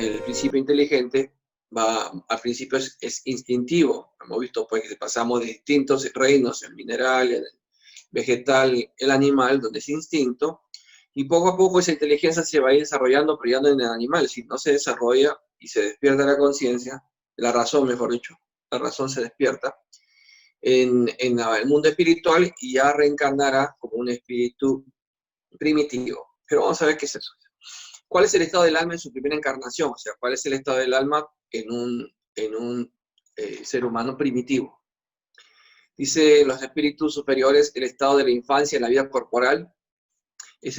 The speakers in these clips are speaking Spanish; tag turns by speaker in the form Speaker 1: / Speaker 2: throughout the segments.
Speaker 1: el principio inteligente al principio es instintivo. Hemos visto pues que pasamos de distintos reinos, el mineral, el vegetal, el animal, donde es instinto, y poco a poco esa inteligencia se va a ir desarrollando, pero ya no en el animal. Si no se desarrolla y se despierta la conciencia, la razón, mejor dicho, la razón se despierta en el mundo espiritual y ya reencarnará como un espíritu primitivo. Pero vamos a ver qué es eso. ¿Cuál es el estado del alma en su primera encarnación? O sea, ¿cuál es el estado del alma en un ser humano primitivo? Dice los espíritus superiores, el estado de la infancia en la vida corporal. O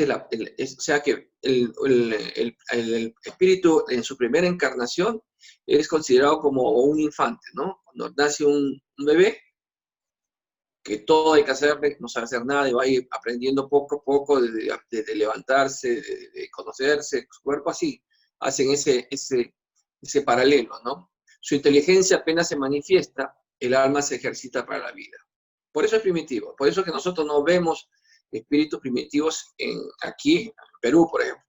Speaker 1: sea que el espíritu en su primera encarnación es considerado como un infante, ¿no? Cuando nace un bebé, que todo hay que hacer, no sabe hacer nada, y va a ir aprendiendo poco a poco de levantarse, de conocerse, su cuerpo así, hacen ese paralelo, ¿no? Su inteligencia apenas se manifiesta, el alma se ejercita para la vida. Por eso es primitivo, por eso es que nosotros no vemos espíritus primitivos aquí, en Perú, por ejemplo,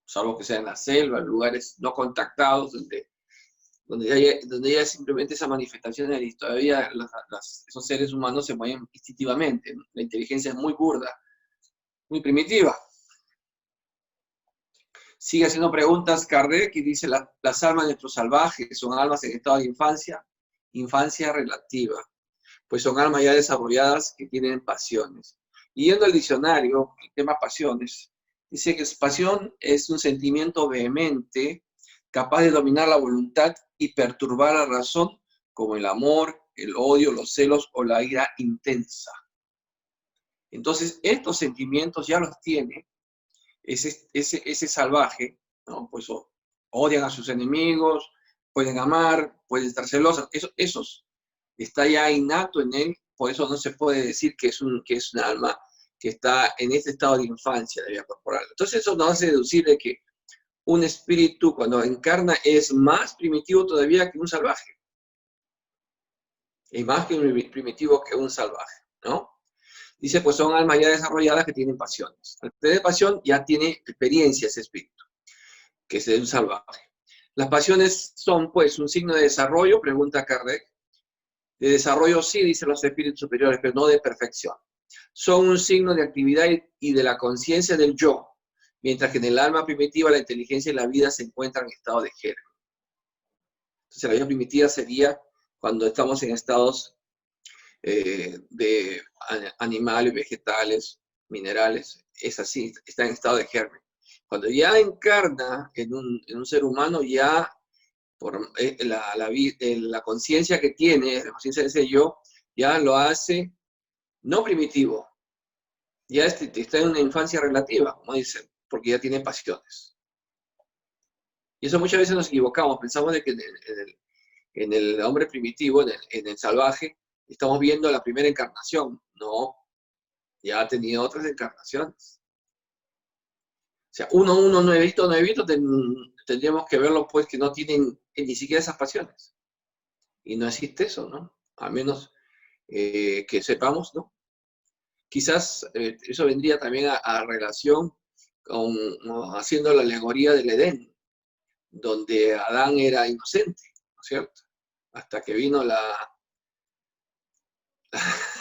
Speaker 1: salvo que sea en la selva, en lugares no contactados, donde ya simplemente esa manifestación de la todavía esos seres humanos se mueven instintivamente, ¿no? La inteligencia es muy burda, muy primitiva. Sigue haciendo preguntas Kardec y dice, las almas de nuestros salvajes son almas en estado de infancia relativa, pues son almas ya desarrolladas que tienen pasiones. Y yendo al diccionario, el tema pasiones, dice que pasión es un sentimiento vehemente, capaz de dominar la voluntad y perturbar la razón, como el amor, el odio, los celos o la ira intensa. Entonces, estos sentimientos ya los tiene ese salvaje, ¿no? Pues odian a sus enemigos, pueden amar, pueden estar celosos, esos está ya innato en él, por eso no se puede decir que es un alma que está en este estado de infancia de vida corporal. Entonces eso nos hace deducir de que un espíritu cuando encarna es más primitivo todavía que un salvaje. Es más primitivo que un salvaje, ¿no? Dice, pues son almas ya desarrolladas que tienen pasiones. Al tener pasión ya tiene experiencia ese espíritu, que es un salvaje. Las pasiones son, pues, un signo de desarrollo, pregunta Kardec. De desarrollo sí, dicen los espíritus superiores, pero no de perfección. Son un signo de actividad y de la conciencia del yo, mientras que en el alma primitiva la inteligencia y la vida se encuentran en estado de germen. Entonces la vida primitiva sería cuando estamos en estados de animales, vegetales, minerales, es así, está en estado de germen. Cuando ya encarna en un ser humano, ya por la conciencia que tiene, la conciencia de ese yo, ya lo hace no primitivo, ya está en una infancia relativa, como dicen, porque ya tiene pasiones. Y eso muchas veces nos equivocamos, pensamos de que en el hombre primitivo, en el salvaje, estamos viendo la primera encarnación. No, ya ha tenido otras encarnaciones. O sea, uno nuevito, tendríamos que verlo pues que no tienen ni siquiera esas pasiones. Y no existe eso, ¿no? A menos que sepamos, ¿no? Quizás eso vendría también a relación con haciendo la alegoría del Edén, donde Adán era inocente, ¿no es cierto? Hasta que vino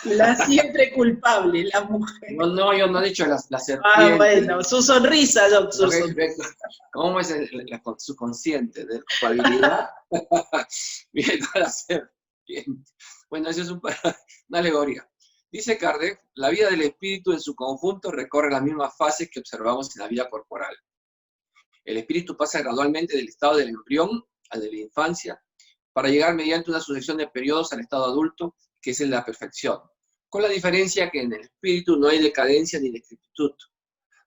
Speaker 2: La siempre culpable, la mujer.
Speaker 1: No, yo no he dicho la serpiente.
Speaker 2: Ah, bueno, su sonrisa, doctor.
Speaker 1: ¿Cómo es la subconsciente de culpabilidad? Viendo a la serpiente. Bueno, eso es una alegoría. Dice Kardec, la vida del espíritu en su conjunto recorre las mismas fases que observamos en la vida corporal. El espíritu pasa gradualmente del estado del embrión al de la infancia, para llegar mediante una sucesión de periodos al estado adulto, que es en la perfección, con la diferencia que en el espíritu no hay decadencia ni decrepitud,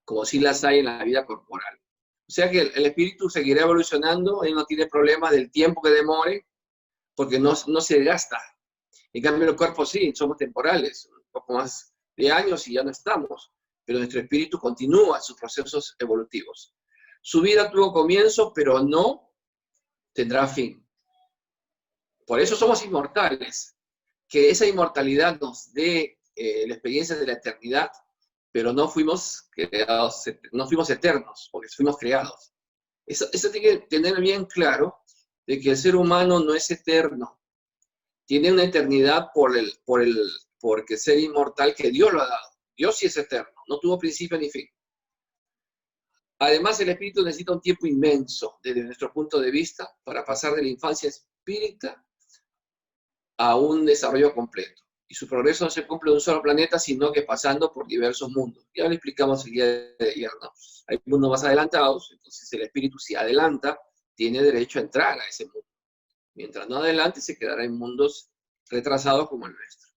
Speaker 1: como sí las hay en la vida corporal. O sea que el espíritu seguirá evolucionando, él no tiene problemas del tiempo que demore, porque no se desgasta. En cambio, el cuerpo sí, somos temporales, un poco más de años y ya no estamos, pero nuestro espíritu continúa sus procesos evolutivos. Su vida tuvo comienzo, pero no tendrá fin. Por eso somos inmortales. Que esa inmortalidad nos dé la experiencia de la eternidad, pero no fuimos creados, no fuimos eternos, porque fuimos creados. Eso tiene que tener bien claro, de que el ser humano no es eterno. Tiene una eternidad porque ser inmortal que Dios lo ha dado. Dios sí es eterno, no tuvo principio ni fin. Además, el espíritu necesita un tiempo inmenso, desde nuestro punto de vista, para pasar de la infancia espírita a un desarrollo completo. Y su progreso no se cumple en un solo planeta, sino que pasando por diversos mundos. Ya lo explicamos el día de ayer, ¿no? Hay mundos más adelantados, entonces el espíritu, si adelanta, tiene derecho a entrar a ese mundo. Mientras no adelante, se quedará en mundos retrasados como el nuestro.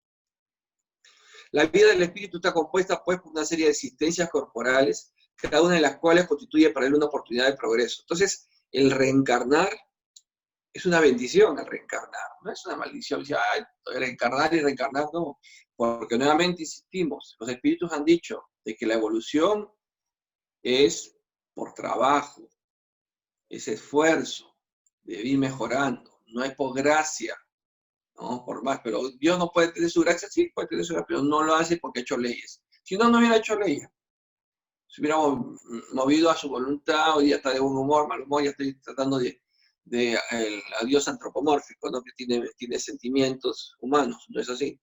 Speaker 1: La vida del espíritu está compuesta, pues, por una serie de existencias corporales, cada una de las cuales constituye para él una oportunidad de progreso. Entonces, el reencarnar es una bendición, el reencarnar, no es una maldición. O sea, reencarnar y reencarnar, no. Porque nuevamente insistimos, los espíritus han dicho de que la evolución es por trabajo, es esfuerzo, de ir mejorando, no es por gracia, ¿no? Por más, pero Dios no puede tener su gracia, sí, puede tener su gracia, pero no lo hace porque ha hecho leyes. Si no, no hubiera hecho leyes. Si hubiéramos movido a su voluntad, hoy ya está de buen humor, mal humor, ya estoy tratando a Dios antropomórfico, ¿no? Que tiene sentimientos humanos, no es así.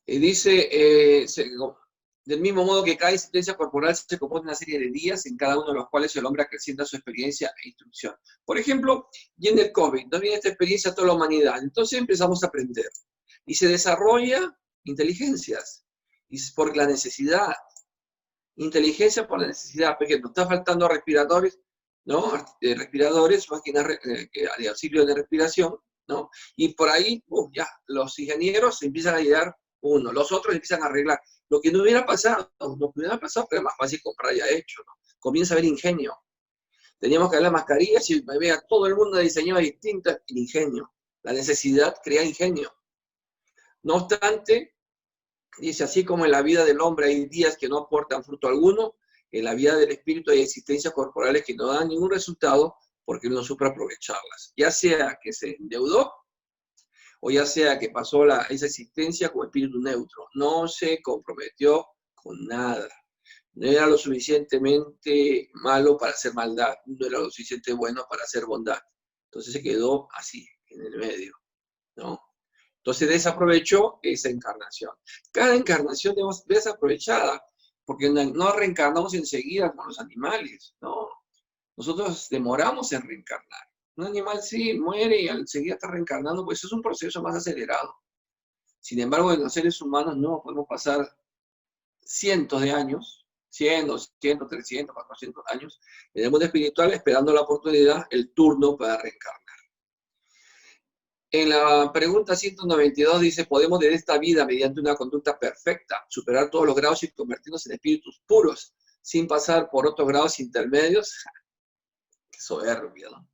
Speaker 1: Y dice, del mismo modo que cada existencia corporal se compone de una serie de días, en cada uno de los cuales el hombre acrecienta su experiencia e instrucción. Por ejemplo, y en el COVID, ¿no? Viene esta experiencia a toda la humanidad, entonces empezamos a aprender. Y se desarrolla inteligencias, y por la necesidad. Inteligencia por la necesidad, porque nos está faltando respiradores, ¿no? Respiradores, máquinas de auxilio de respiración, ¿no? Y por ahí, ya, los ingenieros se empiezan a ayudar uno, los otros empiezan a arreglar. Lo que no hubiera pasado, pero es más fácil comprar ya hecho, ¿no? Comienza a haber ingenio. Teníamos que ver las mascarillas y vea todo el mundo diseñaba distinto, el ingenio. La necesidad crea ingenio. No obstante, dice, así como en la vida del hombre hay días que no aportan fruto alguno, en la vida del espíritu hay existencias corporales que no dan ningún resultado porque él no supo aprovecharlas. Ya sea que se endeudó o ya sea que pasó esa existencia como espíritu neutro. No se comprometió con nada. No era lo suficientemente malo para hacer maldad. No era lo suficiente bueno para hacer bondad. Entonces se quedó así, en el medio, ¿no? Entonces desaprovechó esa encarnación. Cada encarnación es desaprovechada, porque no reencarnamos enseguida con los animales, ¿no? Nosotros demoramos en reencarnar. Un animal sí muere y enseguida está reencarnando, pues es un proceso más acelerado. Sin embargo, en los seres humanos no podemos pasar cientos de años, 100, 200, 300, 400 años, en el mundo espiritual esperando la oportunidad, el turno para reencarnar. En la pregunta 192 dice, ¿podemos de esta vida, mediante una conducta perfecta, superar todos los grados y convertirnos en espíritus puros, sin pasar por otros grados intermedios? Qué soberbia, ¿no?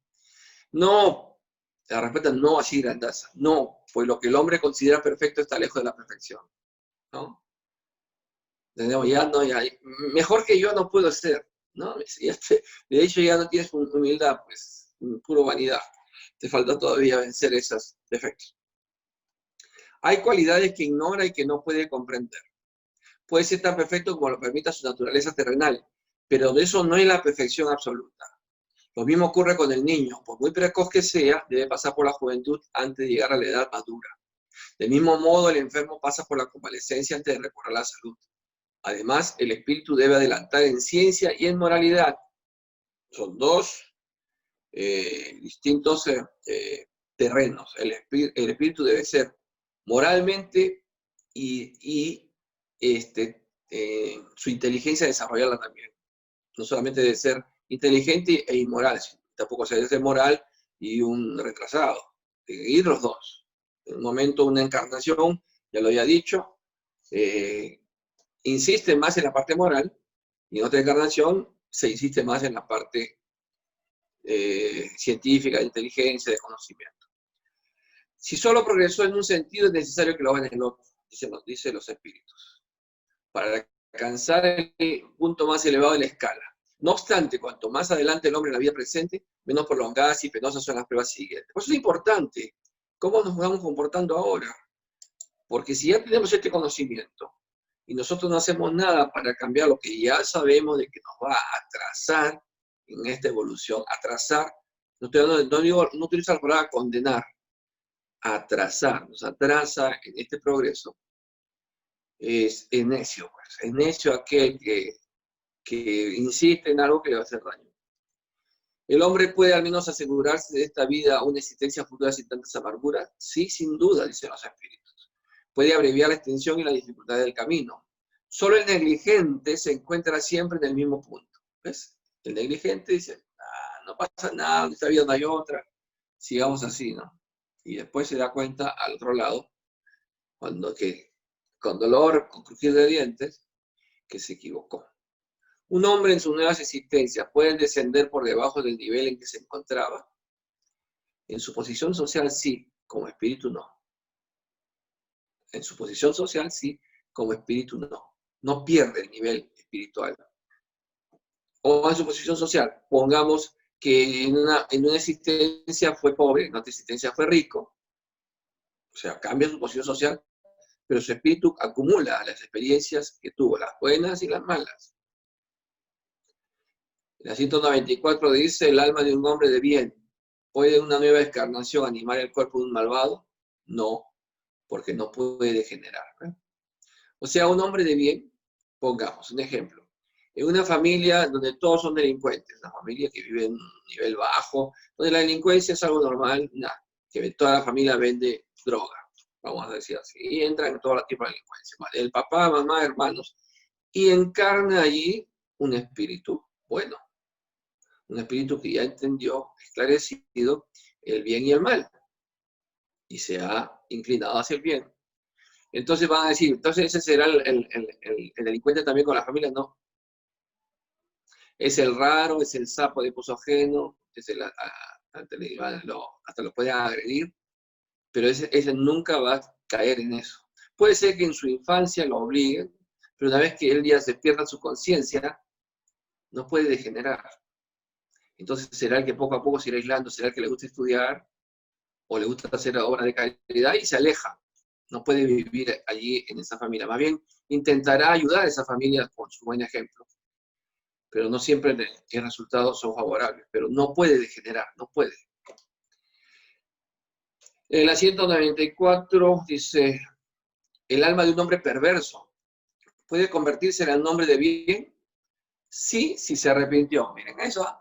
Speaker 1: No, la respuesta es no así grandaza. No, pues lo que el hombre considera perfecto está lejos de la perfección, ¿no? Ya no, ya, mejor que yo no puedo ser, ¿no? De hecho, ya no tienes humildad, pues, puro vanidad. Te falta todavía vencer esos defectos. Hay cualidades que ignora y que no puede comprender. Puede ser tan perfecto como lo permita su naturaleza terrenal, pero de eso no es la perfección absoluta. Lo mismo ocurre con el niño. Por muy precoz que sea, debe pasar por la juventud antes de llegar a la edad madura. Del mismo modo, el enfermo pasa por la convalescencia antes de recobrar la salud. Además, el espíritu debe adelantar en ciencia y en moralidad. Son dos distintos terrenos. El espíritu debe ser moralmente y su inteligencia desarrollarla también. No solamente debe ser inteligente e inmoral, tampoco se debe ser moral y un retrasado. Deben ir los dos. En un momento, una encarnación, ya lo había dicho, insiste más en la parte moral, y en otra encarnación se insiste más en la parte científica, de inteligencia, de conocimiento. Si solo progresó en un sentido, es necesario que lo haga en el otro, dicen los espíritus, para alcanzar el punto más elevado de la escala. No obstante, cuanto más adelante el hombre en la vida presente, menos prolongadas y penosas son las pruebas siguientes. Por eso es importante cómo nos vamos comportando ahora. Porque si ya tenemos este conocimiento y nosotros no hacemos nada para cambiar lo que ya sabemos de que nos va a atrasar, en esta evolución, atrasar, no utilizo la palabra condenar, atrasar, nos atrasa en este progreso, es necio, pues. Es necio aquel que insiste en algo que le va a hacer daño. ¿El hombre puede al menos asegurarse de esta vida una existencia futura sin tantas amarguras? Sí, sin duda, dicen los espíritus. Puede abreviar la extensión y la dificultad del camino. Solo el negligente se encuentra siempre en el mismo punto. ¿Ves? El negligente dice, no pasa nada, en esta vida no hay otra, sigamos así, ¿no? Y después se da cuenta al otro lado, con dolor, con crujir de dientes, que se equivocó. Un hombre en sus nuevas existencias puede descender por debajo del nivel en que se encontraba. En su posición social sí, como espíritu no. En su posición social sí, como espíritu no. No pierde el nivel espiritual. O en su posición social, pongamos que en una existencia fue pobre, en otra existencia fue rico. O sea, cambia su posición social, pero su espíritu acumula las experiencias que tuvo, las buenas y las malas. La 194 dice, el alma de un hombre de bien, ¿puede una nueva encarnación animar el cuerpo de un malvado? No, porque no puede degenerar. O sea, un hombre de bien, pongamos un ejemplo, en una familia donde todos son delincuentes, una familia que vive en un nivel bajo, donde la delincuencia es algo normal, que toda la familia vende droga, vamos a decir así, y entra en todo tipo de delincuencia, el papá, mamá, hermanos, y encarna allí un espíritu bueno. Un espíritu que ya entendió, esclarecido, el bien y el mal, y se ha inclinado hacia el bien. Entonces van a decir, entonces ese será el delincuente también con la familia. No. Es el raro, es el sapo de pozo ajeno, hasta lo pueden agredir, pero ese nunca va a caer en eso. Puede ser que en su infancia lo obliguen, pero una vez que él ya se pierda su conciencia, no puede degenerar. Entonces será el que poco a poco se irá aislando, será el que le gusta estudiar, o le gusta hacer obras de caridad y se aleja. No puede vivir allí en esa familia. Más bien, intentará ayudar a esa familia con su buen ejemplo. Pero no siempre los resultados son favorables. Pero no puede degenerar, no puede. En la 194 dice, el alma de un hombre perverso puede convertirse en el hombre de bien. Sí, si se arrepintió. Miren, eso.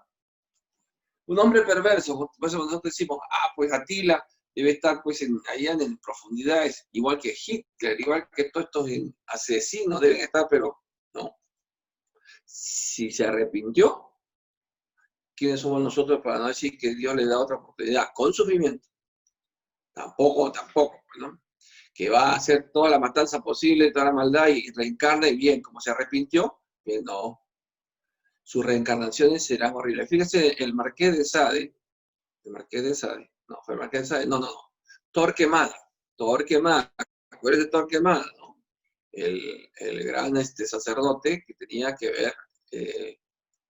Speaker 1: Un hombre perverso, por eso nosotros decimos, pues Atila debe estar pues allá en profundidades, igual que Hitler, igual que todos estos asesinos deben estar, pero no. Si se arrepintió, ¿quiénes somos nosotros para no decir que Dios le da otra oportunidad con sufrimiento? Tampoco, ¿no? Que va a hacer toda la matanza posible, toda la maldad y reencarna y bien, como se arrepintió, bien, no. Sus reencarnaciones serán horribles. Fíjese, el Marqués de Sade, no, fue el Marqués de Sade, no. Torquemada, acuérdense de Torquemada, ¿no? El gran sacerdote que tenía que ver, el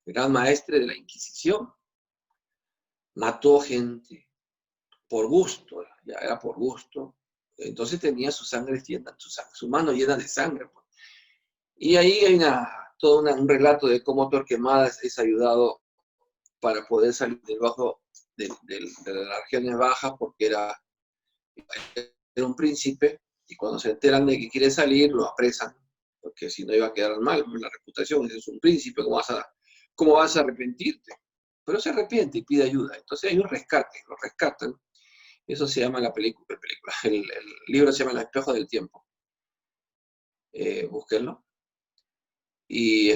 Speaker 1: gran maestre de la Inquisición. Mató gente por gusto, ya era por gusto. Entonces tenía su sangre llena, su mano llena de sangre. Pues. Y ahí hay todo un relato de cómo Torquemada es ayudado para poder salir debajo de las regiones bajas, porque era un príncipe, y cuando se enteran de que quiere salir, lo apresan, porque si no iba a quedar mal, la reputación, es un príncipe, ¿cómo vas a arrepentirte? Pero se arrepiente y pide ayuda. Entonces hay un rescate, lo rescatan. Eso se llama la película. El libro se llama El espejo del tiempo. Búsquenlo. Y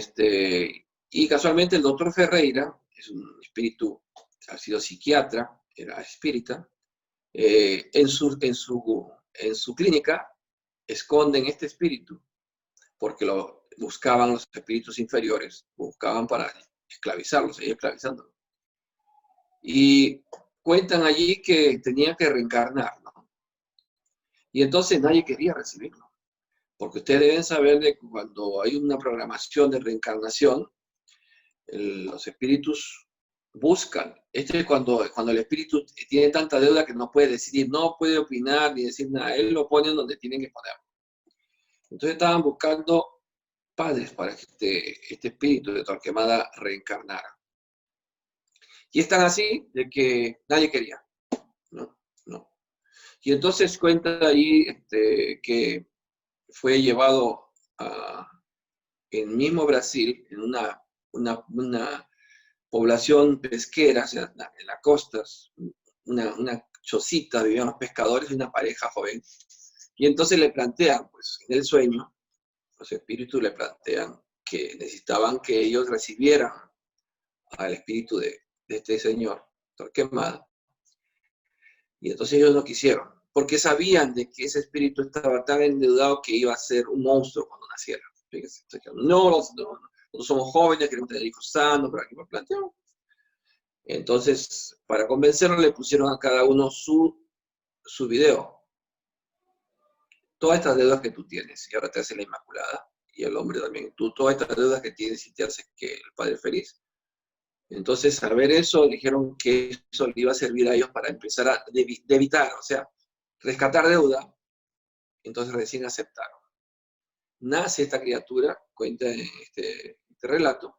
Speaker 1: casualmente el doctor Ferreira, es un espíritu, ha sido psiquiatra, era espírita, en su clínica esconden este espíritu, porque lo buscaban los espíritus inferiores, buscaban para esclavizarlos, seguir esclavizándolos. Y cuentan allí que tenía que reencarnar, ¿no? Y entonces nadie quería recibirlo, porque ustedes deben saber de que cuando hay una programación de reencarnación, los espíritus buscan. Es cuando el espíritu tiene tanta deuda que no puede decidir, no puede opinar ni decir nada. Él lo pone donde tienen que ponerlo. Entonces estaban buscando padres para que este espíritu de Torquemada reencarnara. Y es tan así de que nadie quería, ¿no? ¿No? Y entonces cuenta ahí que fue llevado en mismo Brasil, en una población pesquera, o sea, en las costas, una chocita, vivían los pescadores y una pareja joven. Y entonces le plantean, pues, en el sueño, los espíritus le plantean que necesitaban que ellos recibieran al espíritu de este señor, Torquemada. Y entonces ellos no quisieron, porque sabían de que ese espíritu estaba tan endeudado que iba a ser un monstruo cuando naciera. Fíjense, no, nosotros somos jóvenes, queremos tener hijos sanos, pero aquí me plantearon. Entonces, para convencerlo, le pusieron a cada uno su video. Todas estas deudas que tú tienes, y ahora te hace la Inmaculada, y el hombre también, tú todas estas deudas que tienes y te hace que el Padre feliz. Entonces, al ver eso, dijeron que eso le iba a servir a ellos para empezar a evitar, o sea, rescatar deuda. Entonces recién aceptaron. Nace esta criatura, cuenta en este relato,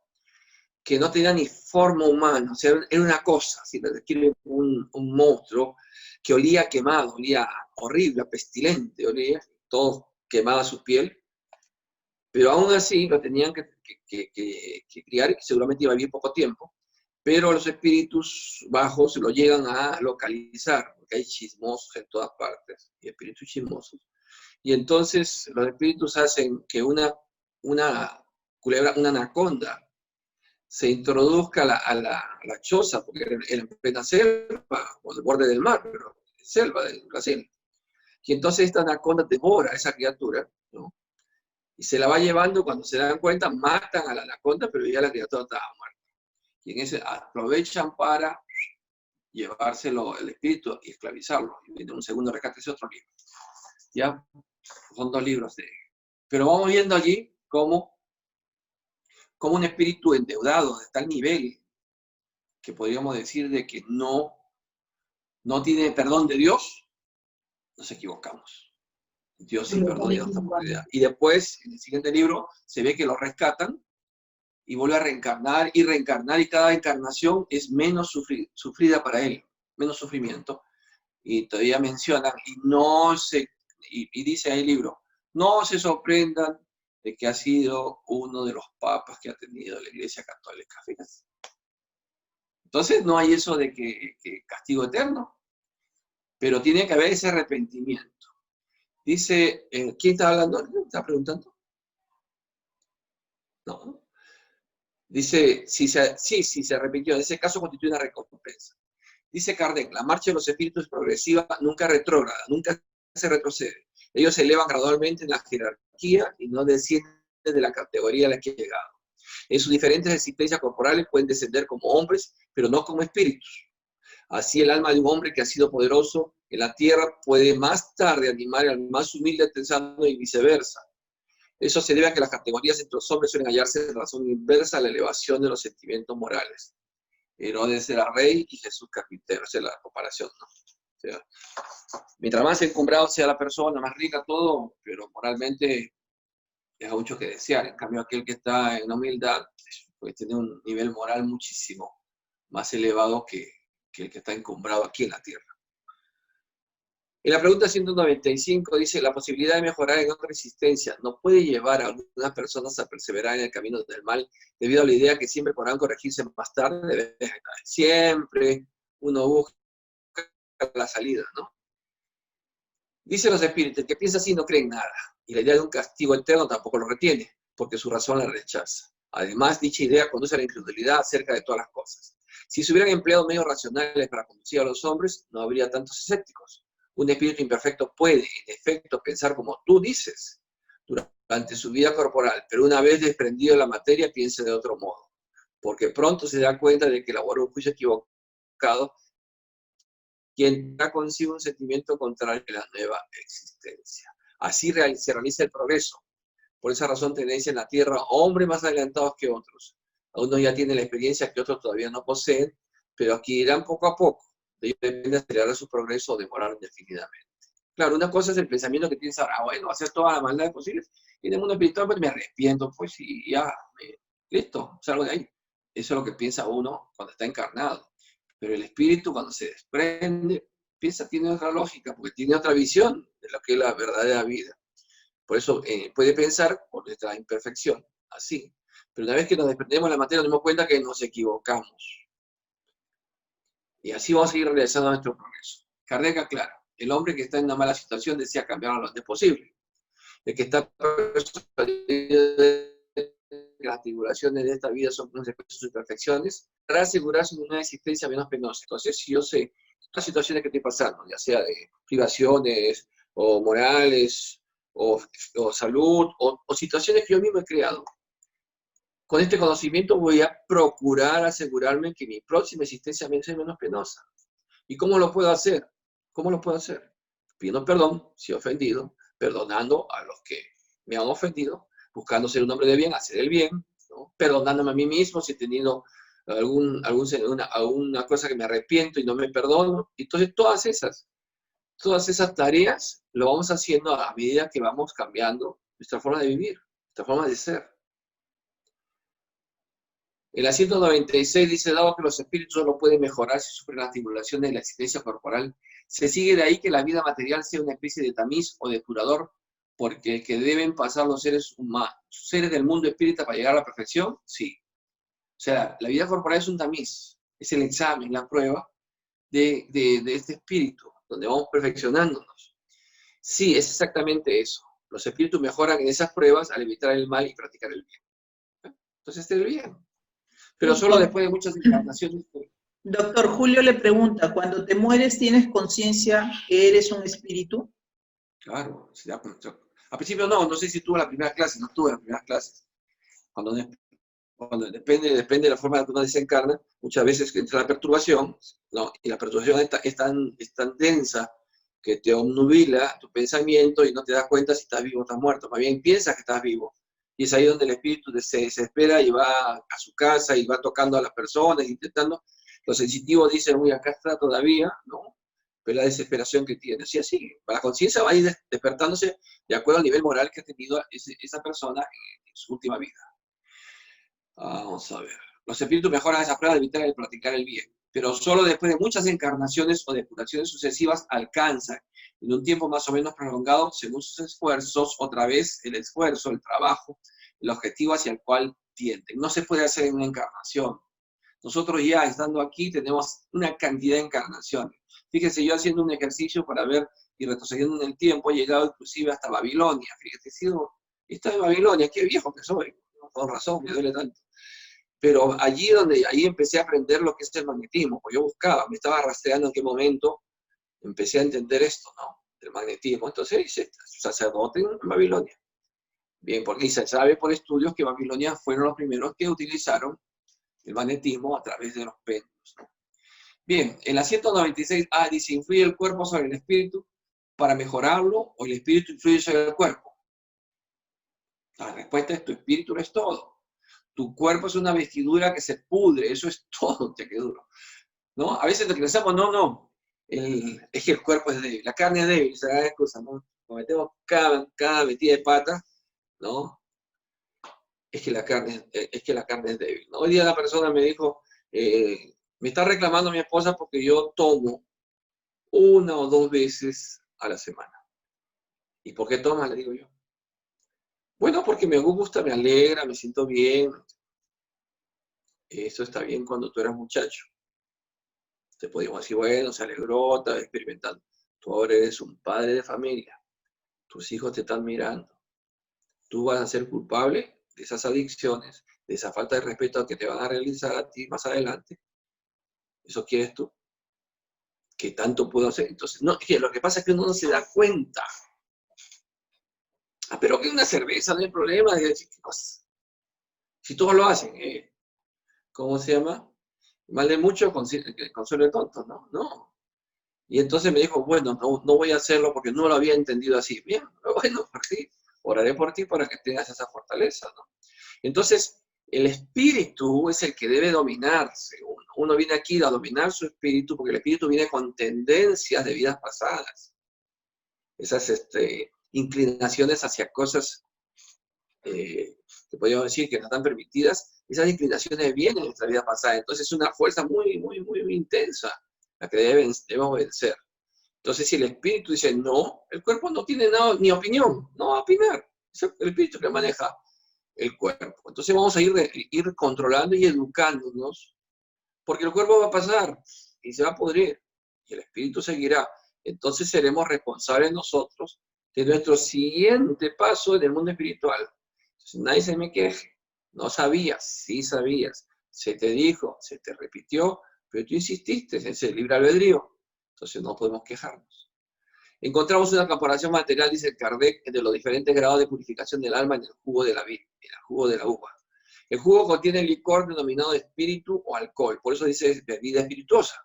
Speaker 1: que no tenía ni forma humana, o sea, era una cosa, si le describe un monstruo que olía quemado, olía horrible, pestilente, olía, todo quemaba su piel, pero aún así lo tenían que criar y seguramente iba a vivir poco tiempo, pero los espíritus bajos lo llegan a localizar, porque hay chismosos en todas partes, y espíritus chismosos, y entonces los espíritus hacen que una culebra, una anaconda, se introduzca a la choza, porque era en plena selva, o al borde del mar, pero selva del Brasil. Y entonces esta anaconda devora a esa criatura, ¿no? Y se la va llevando, cuando se dan cuenta, matan a la anaconda, pero ya la criatura estaba muerta. Y en ese aprovechan para llevárselo el espíritu y esclavizarlo. Y viene un segundo rescate, ese otro libro. ¿Ya? Son 2 libros de... Pero vamos viendo allí cómo un espíritu endeudado de tal nivel que podríamos decir de que no tiene perdón de Dios, nos equivocamos. Dios sí perdona y da oportunidad. Y después, en el siguiente libro, se ve que lo rescatan y vuelve a reencarnar, y cada encarnación es menos sufrida para él, menos sufrimiento. Y todavía mencionan, y dice ahí el libro, no se sorprendan de que ha sido uno de los papas que ha tenido la Iglesia Católica. Fíjense. Entonces no hay eso de que castigo eterno, pero tiene que haber ese arrepentimiento. Dice, ¿quién está hablando? ¿Quién está preguntando? No. Dice, si se arrepintió, en ese caso constituye una recompensa. Dice Kardec, la marcha de los espíritus es progresiva, nunca retrógrada, nunca se retrocede. Ellos se elevan gradualmente en la jerarquía y no descienden de la categoría a la que han llegado. En sus diferentes existencias corporales pueden descender como hombres, pero no como espíritus. Así el alma de un hombre que ha sido poderoso en la tierra puede más tarde animar al más humilde pensando y viceversa. Eso se debe a que las categorías entre los hombres suelen hallarse en razón inversa a la elevación de los sentimientos morales. Herodes era rey y Jesús carpintero, esa es la comparación, ¿no? O sea, mientras más encumbrado sea la persona, más rica todo, pero moralmente deja mucho que desear. En cambio, aquel que está en humildad puede tener un nivel moral muchísimo más elevado que el que está encumbrado aquí en la tierra. En la pregunta 195 dice, la posibilidad de mejorar en otra existencia no puede llevar a algunas personas a perseverar en el camino del mal debido a la idea que siempre podrán corregirse más tarde. Siempre uno busca la salida, ¿no? Dice los espíritus, el que piensa así no cree en nada, y la idea de un castigo eterno tampoco lo retiene, porque su razón la rechaza. Además, dicha idea conduce a la incredulidad acerca de todas las cosas. Si se hubieran empleado medios racionales para conducir a los hombres, no habría tantos escépticos. Un espíritu imperfecto puede, en efecto, pensar como tú dices durante su vida corporal, pero una vez desprendido de la materia, piensa de otro modo, porque pronto se da cuenta de que elaboró un juicio equivocado quien da consigo un sentimiento contrario a la nueva existencia. Así se realiza el progreso. Por esa razón tenéis en la tierra hombres más adelantados que otros. Algunos ya tienen la experiencia que otros todavía no poseen, pero adquirirán poco a poco. De ello depende acelerar su progreso o demorar indefinidamente. Claro, una cosa es el pensamiento que tienes ahora, bueno, hacer todas las maldades posibles, y en el mundo espiritual pues me arrepiento, pues y ya, listo, salgo de ahí. Eso es lo que piensa uno cuando está encarnado. Pero el espíritu, cuando se desprende, tiene otra lógica, porque tiene otra visión de lo que es la verdadera vida. Por eso puede pensar por nuestra imperfección, así. Pero una vez que nos desprendemos de la materia, nos damos cuenta que nos equivocamos. Y así vamos a ir realizando nuestro progreso. Kardec aclara, el hombre que está en una mala situación desea cambiarlo lo antes posible. El que está persuadido de que las tribulaciones de esta vida son consecuencias de sus imperfecciones, para asegurarse de una existencia menos penosa. Entonces, si yo sé las situaciones que estoy pasando, ya sea de privaciones, o morales, o salud, o situaciones que yo mismo he creado, con este conocimiento voy a procurar asegurarme que mi próxima existencia sea menos penosa. ¿Y cómo lo puedo hacer? ¿Cómo lo puedo hacer? Pidiendo perdón si he ofendido, perdonando a los que me han ofendido, buscando ser un hombre de bien, hacer el bien, ¿no? Perdonándome a mí mismo si he tenido alguna cosa que me arrepiento y no me perdono. Entonces, todas esas tareas lo vamos haciendo a medida que vamos cambiando nuestra forma de vivir, nuestra forma de ser. El 196 dice, dado que los espíritus solo pueden mejorar si sufren las tribulaciones de la existencia corporal, se sigue de ahí que la vida material sea una especie de tamiz o depurador, porque que deben pasar los seres humanos, seres del mundo espírita para llegar a la perfección, sí. O sea, la vida corporal es un tamiz, es el examen, la prueba de este espíritu, donde vamos perfeccionándonos. Sí, es exactamente eso. Los espíritus mejoran en esas pruebas al evitar el mal y practicar el bien. Entonces, este es el bien. Pero solo después de muchas encarnaciones.
Speaker 2: Doctor Julio le pregunta, cuando te mueres, ¿tienes conciencia que eres un espíritu?
Speaker 1: Claro. Al principio no sé si tuve la primera clase, no tuve las primeras clases. Cuando depende de la forma en que uno desencarna, muchas veces entra la perturbación, ¿no? Y la perturbación es tan densa que te obnubila tu pensamiento y no te das cuenta si estás vivo o estás muerto. Más bien piensas que estás vivo. Y es ahí donde el espíritu se desespera y va a su casa y va tocando a las personas, intentando. Los sensitivos dicen, uy, acá está todavía, ¿no? Pero la desesperación que tiene. Así. La conciencia va a ir despertándose de acuerdo al nivel moral que ha tenido esa persona en su última vida. Vamos a ver. Los espíritus mejoran esa prueba de evitar el practicar el bien, pero solo después de muchas encarnaciones o depuraciones sucesivas alcanzan, en un tiempo más o menos prolongado, según sus esfuerzos, otra vez el esfuerzo, el trabajo, el objetivo hacia el cual tienden. No se puede hacer en una encarnación. Nosotros ya estando aquí tenemos una cantidad de encarnaciones. Fíjese, yo haciendo un ejercicio para ver y retrocediendo en el tiempo, he llegado inclusive hasta Babilonia. Fíjate, he sido, en Babilonia, qué viejo que soy. Con razón, me duele tanto. Pero ahí empecé a aprender lo que es el magnetismo, porque yo buscaba, me estaba rastreando en qué momento empecé a entender esto, ¿no? Del magnetismo. Entonces hice sacerdote en Babilonia. Bien, porque se sabe por estudios que Babilonia fueron los primeros que utilizaron el magnetismo a través de los péndulos, ¿no? Bien, en la 196A dice, ¿influye el cuerpo sobre el espíritu para mejorarlo o el espíritu influye sobre el cuerpo? La respuesta es, tu espíritu no es todo. Tu cuerpo es una vestidura que se pudre, eso es todo, te quedó duro. ¿No? A veces nos pensamos, no, es que el cuerpo es débil, la carne es débil, se da excusa, ¿no? Cometemos cada metida de pata, ¿no? Es que la carne es débil, ¿no? Hoy día la persona me dijo, me está reclamando mi esposa porque yo tomo 1 o 2 veces a la semana. ¿Y por qué tomas? Le digo yo. Bueno, porque me gusta, me alegra, me siento bien. Eso está bien cuando tú eras muchacho. Te podíamos decir, bueno, se alegró, estaba experimentando. Tú ahora eres un padre de familia. Tus hijos te están mirando. Tú vas a ser culpable de esas adicciones, de esa falta de respeto que te van a realizar a ti más adelante. ¿Eso quieres tú? ¿Qué tanto puedo hacer? Entonces, no, lo que pasa es que uno no se da cuenta. Pero que una cerveza, no hay problema. ¿Qué cosa? Si todos lo hacen, ¿cómo se llama? Mal de mucho, consuelo de tontos, ¿no? No. Y entonces me dijo, bueno, no voy a hacerlo porque no lo había entendido así. Bien, bueno, por ti, oraré por ti para que tengas esa fortaleza, ¿no? Entonces, el espíritu es el que debe dominarse. Uno viene aquí a dominar su espíritu porque el espíritu viene con tendencias de vidas pasadas. Esas inclinaciones hacia cosas que podríamos decir que no están permitidas, esas inclinaciones vienen en nuestra vida pasada. Entonces es una fuerza muy, muy, muy, muy intensa la que debemos vencer. Entonces si el espíritu dice no, el cuerpo no tiene nada, ni opinión, no va a opinar. Es el espíritu que maneja el cuerpo. Entonces vamos a ir controlando y educándonos, porque el cuerpo va a pasar y se va a pudrir, y el espíritu seguirá. Entonces seremos responsables nosotros de nuestro siguiente paso en el mundo espiritual. Entonces nadie se me queje. No sabías, sí sabías. Se te dijo, se te repitió, pero tú insististe en ese libre albedrío. Entonces no podemos quejarnos. Encontramos una comparación material, dice Kardec, de los diferentes grados de purificación del alma en el jugo de la vid, en el jugo de la uva. El jugo contiene licor denominado espíritu o alcohol, por eso dice bebida espirituosa,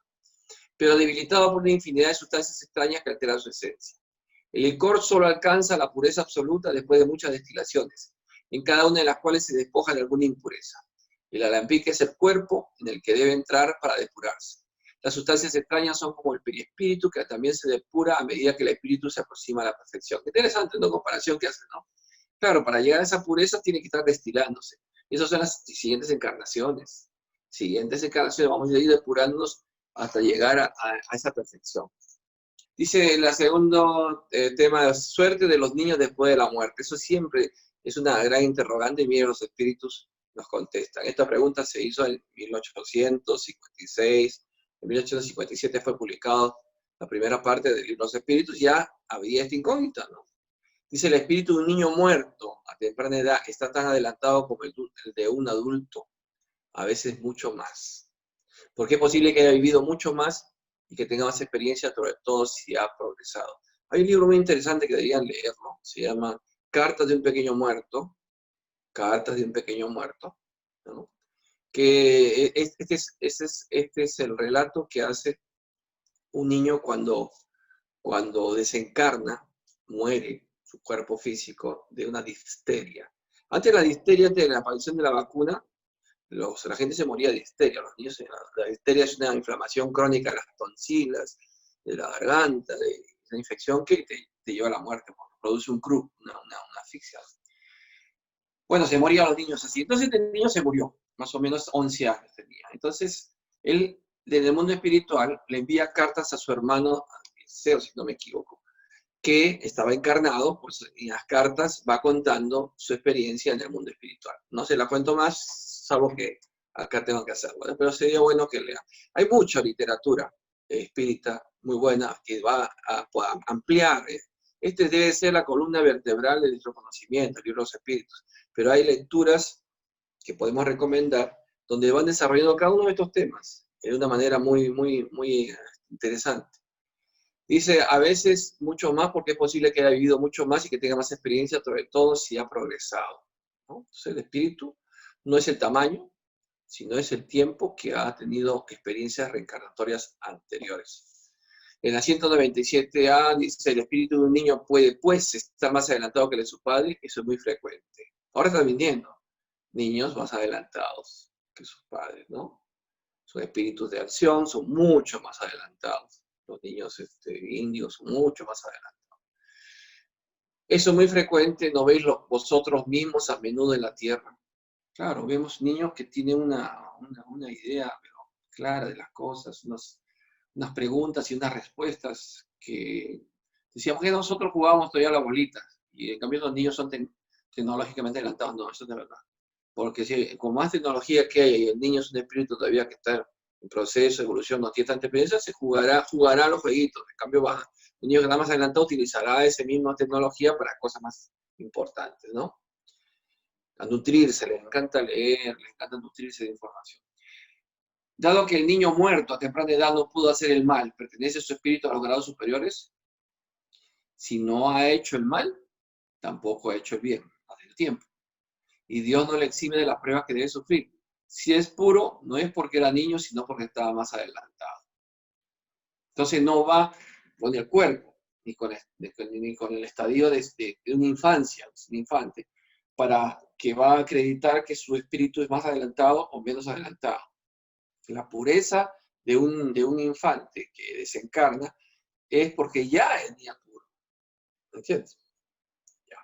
Speaker 1: pero debilitado por una infinidad de sustancias extrañas que alteran su esencia. El licor solo alcanza la pureza absoluta después de muchas destilaciones, en cada una de las cuales se despoja de alguna impureza. El alambique es el cuerpo en el que debe entrar para depurarse. Las sustancias extrañas son como el perispíritu, que también se depura a medida que el espíritu se aproxima a la perfección. Qué interesante, ¿no? Comparación que hace, ¿no? Claro, para llegar a esa pureza tiene que estar destilándose. Esas son las siguientes encarnaciones. Siguientes encarnaciones, vamos a ir depurándonos hasta llegar a esa perfección. Dice el segundo tema, de suerte de los niños después de la muerte. Eso siempre es una gran interrogante y miren, los espíritus nos contestan. Esta pregunta se hizo en 1856, en 1857 fue publicado la primera parte del libro de los espíritus, ya había esta incógnita, ¿no? Dice, el espíritu de un niño muerto a temprana edad está tan adelantado como el de un adulto, a veces mucho más. Porque es posible que haya vivido mucho más y que tenga más experiencia, sobre todo si ha progresado. Hay un libro muy interesante que deberían leerlo, se llama Cartas de un pequeño muerto, Cartas de un pequeño muerto, ¿no? Que este es el relato que hace un niño cuando desencarna, muere su cuerpo físico de una difteria. Antes de la difteria, antes de la aparición de la vacuna, la gente se moría de difteria. Los niños, la difteria es una inflamación crónica de las tonsilas, de la garganta, de una infección que te lleva a la muerte, porque produce un croup, una asfixia. Bueno, se morían los niños así. Entonces el niño se murió, más o menos 11 años tenía. Entonces, él, desde el mundo espiritual, le envía cartas a su hermano, Seo, si no me equivoco, que estaba encarnado, pues en las cartas va contando su experiencia en el mundo espiritual. No se la cuento más, salvo que acá tengo que hacerlo, ¿no? Pero sería bueno que lea. Hay mucha literatura espírita muy buena que va a ampliar. Este debe ser la columna vertebral de nuestro conocimiento, el libro de los espíritus. Pero hay lecturas que podemos recomendar donde van desarrollando cada uno de estos temas de una manera muy, muy, muy interesante. Dice, a veces mucho más porque es posible que haya vivido mucho más y que tenga más experiencia, sobre todo si ha progresado, ¿no? Entonces el espíritu no es el tamaño, sino es el tiempo que ha tenido experiencias reencarnatorias anteriores. En la 197A dice, el espíritu de un niño puede, pues, estar más adelantado que el de su padre, eso es muy frecuente. Ahora están viniendo niños más adelantados que sus padres, ¿no? Sus espíritus de acción son mucho más adelantados. Los niños indios son mucho más adelantados. Eso es muy frecuente, ¿no veis vosotros mismos a menudo en la tierra? Claro, vemos niños que tienen una idea pero clara de las cosas, unas preguntas y unas respuestas que decíamos que nosotros jugábamos todavía a la bolita, y en cambio los niños son tecnológicamente adelantados. No, eso es de verdad. Porque si, con más tecnología que hay y el niño es un espíritu todavía que está en proceso de evolución, no tiene tanta experiencia, se jugará los jueguitos. En cambio, un niño que está más adelantado utilizará esa misma tecnología para cosas más importantes, ¿no? A nutrirse, les encanta leer, les encanta nutrirse de información. Dado que el niño muerto a temprana edad no pudo hacer el mal, ¿pertenece su espíritu a los grados superiores? Si no ha hecho el mal, tampoco ha hecho el bien, hace el tiempo. Y Dios no le exime de las pruebas que debe sufrir. Si es puro, no es porque era niño, sino porque estaba más adelantado. Entonces no va con el cuerpo, ni con el estadio de una infancia, un infante, para que va a acreditar que su espíritu es más adelantado o menos adelantado. La pureza de un infante que desencarna es porque ya es niño puro. ¿Entiendes? Ya.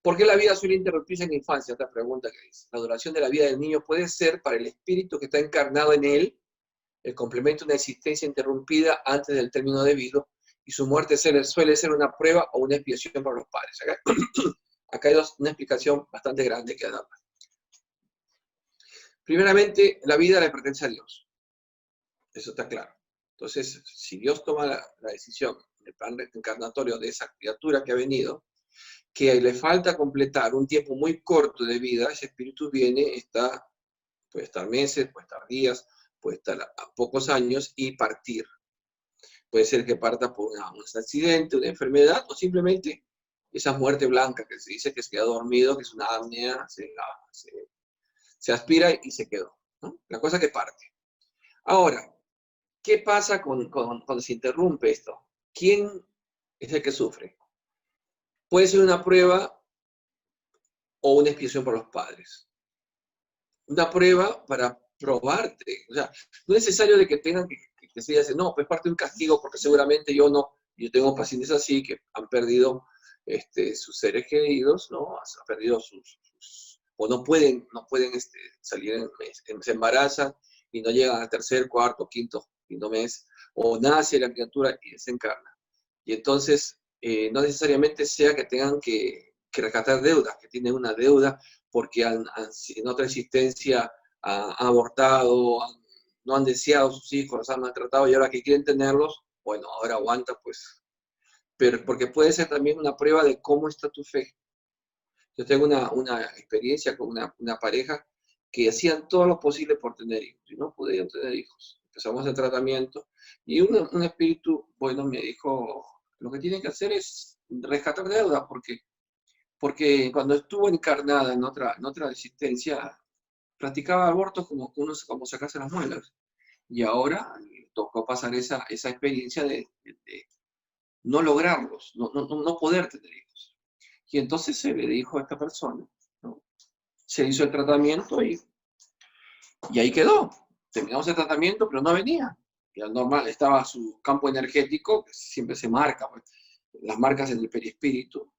Speaker 1: ¿Por qué la vida suele interrumpirse en la infancia? Otra pregunta que dice. La duración de la vida del niño puede ser para el espíritu que está encarnado en él el complemento de una existencia interrumpida antes del término debido, y su muerte suele ser una prueba o una expiación para los padres. Acá hay una explicación bastante grande que dar. Primeramente, la vida le pertenece a Dios. Eso está claro. Entonces, si Dios toma la decisión, el plan encarnatorio de esa criatura que ha venido, que le falta completar un tiempo muy corto de vida, ese espíritu viene, puede estar meses, puede estar días, puede estar a pocos años y partir. Puede ser que parta por un accidente, una enfermedad, o simplemente esa muerte blanca que se dice que se queda dormido, que es una apnea, se aspira y se quedó, ¿no? La cosa que parte. Ahora, ¿qué pasa cuando se interrumpe esto? ¿Quién es el que sufre? Puede ser una prueba o una expiación por los padres. Una prueba para probarte. O sea, no es necesario de que tengan que se digan, no, pues parte de un castigo, porque seguramente yo tengo pacientes así que han perdido sus seres queridos, ¿no? Han perdido o no pueden salir, se embarazan y no llegan al tercer, cuarto, quinto mes, o nace la criatura y desencarna. Y entonces, no necesariamente sea que tengan que rescatar deudas, que tienen una deuda porque en otra existencia han abortado, no han deseado a sus hijos, los han maltratado y ahora que quieren tenerlos, bueno, ahora aguanta pues. Pero porque puede ser también una prueba de cómo está tu fe. Yo tengo una experiencia con una pareja que hacían todo lo posible por tener hijos y no pudieron tener hijos. Empezamos el tratamiento y un espíritu bueno me dijo, lo que tienen que hacer es rescatar deudas porque cuando estuvo encarnada en otra existencia, practicaba abortos como sacarse las muelas. Y ahora tocó pasar esa experiencia de no lograrlos, no poder tener hijos. Y entonces se le dijo a esta persona, ¿no? Se hizo el tratamiento y ahí quedó. Terminamos el tratamiento, pero no venía. Ya normal, estaba su campo energético, que siempre se marca, pues, las marcas en el perispíritu,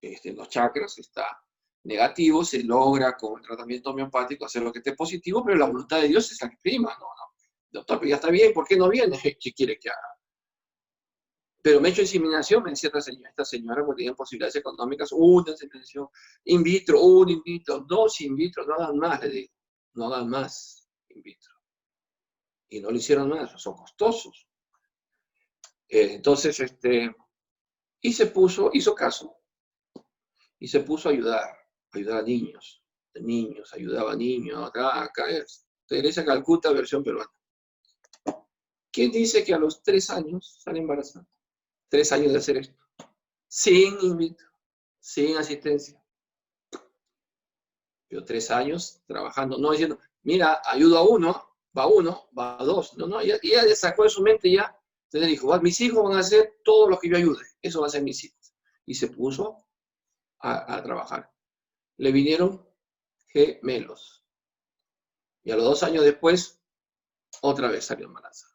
Speaker 1: en los chakras, está negativo, se logra con el tratamiento homeopático hacer lo que esté positivo, pero la voluntad de Dios es la que prima, ¿no? Doctor, pero ya está bien, ¿por qué no viene? ¿Qué quiere que haga? Pero me he hecho inseminación, me decía esta señora, porque tenían posibilidades económicas, una inseminación, in vitro, dos in vitro, no dan más, le digo, no dan más in vitro. Y no lo hicieron más, son costosos. Entonces, hizo caso, y se puso a ayudar a niños, ayudaba a niños, acá es Teresa Calcuta, versión peruana. ¿Quién dice que a los 3 años sale embarazada? 3 años de hacer esto. Sin in vitro, sin asistencia. Pero 3 años trabajando, no diciendo, mira, ayudo a uno, va dos. No, ya sacó de su mente ya. Entonces dijo, mis hijos van a hacer todo lo que yo ayude. Eso va a ser mis hijos. Y se puso a trabajar. Le vinieron gemelos. Y a los 2 años después, otra vez salió embarazada.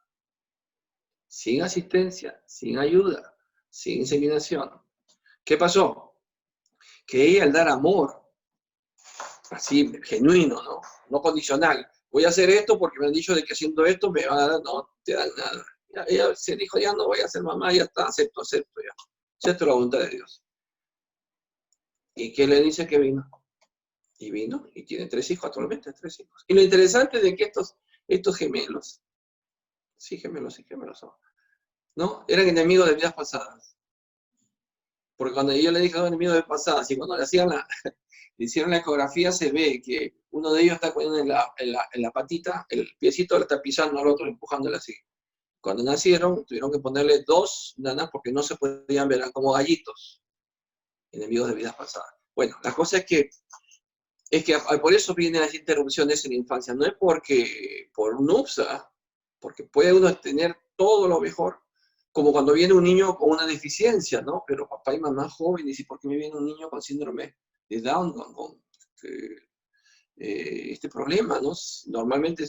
Speaker 1: Sin asistencia, sin ayuda, sin inseminación. ¿Qué pasó? Que ella al dar amor, así genuino, no condicional, voy a hacer esto porque me han dicho de que haciendo esto me van a dar, no te dan nada. Ella se dijo, ya no voy a ser mamá, ya está, acepto ya. Acepto la voluntad de Dios. ¿Y qué le dice que vino? Y vino, y tiene 3 hijos, actualmente 3 hijos. Y lo interesante de que estos gemelos, sí gemelos son, ¿no? Eran enemigos de vidas pasadas. Porque cuando yo le dije a los enemigos de pasadas, y cuando le hicieron la ecografía, se ve que uno de ellos está poniendo en la patita, el piecito le está pisando al otro, empujándole así. Cuando nacieron, tuvieron que ponerle 2 nanas porque no se podían ver, como gallitos, enemigos de vidas pasadas. Bueno, la cosa es que por eso vienen las interrupciones en la infancia. No es por un UPSA, porque puede uno tener todo lo mejor, como cuando viene un niño con una deficiencia, ¿no? Pero papá y mamá jóvenes, ¿y por qué me viene un niño con síndrome de Down, con este problema, ¿no? Normalmente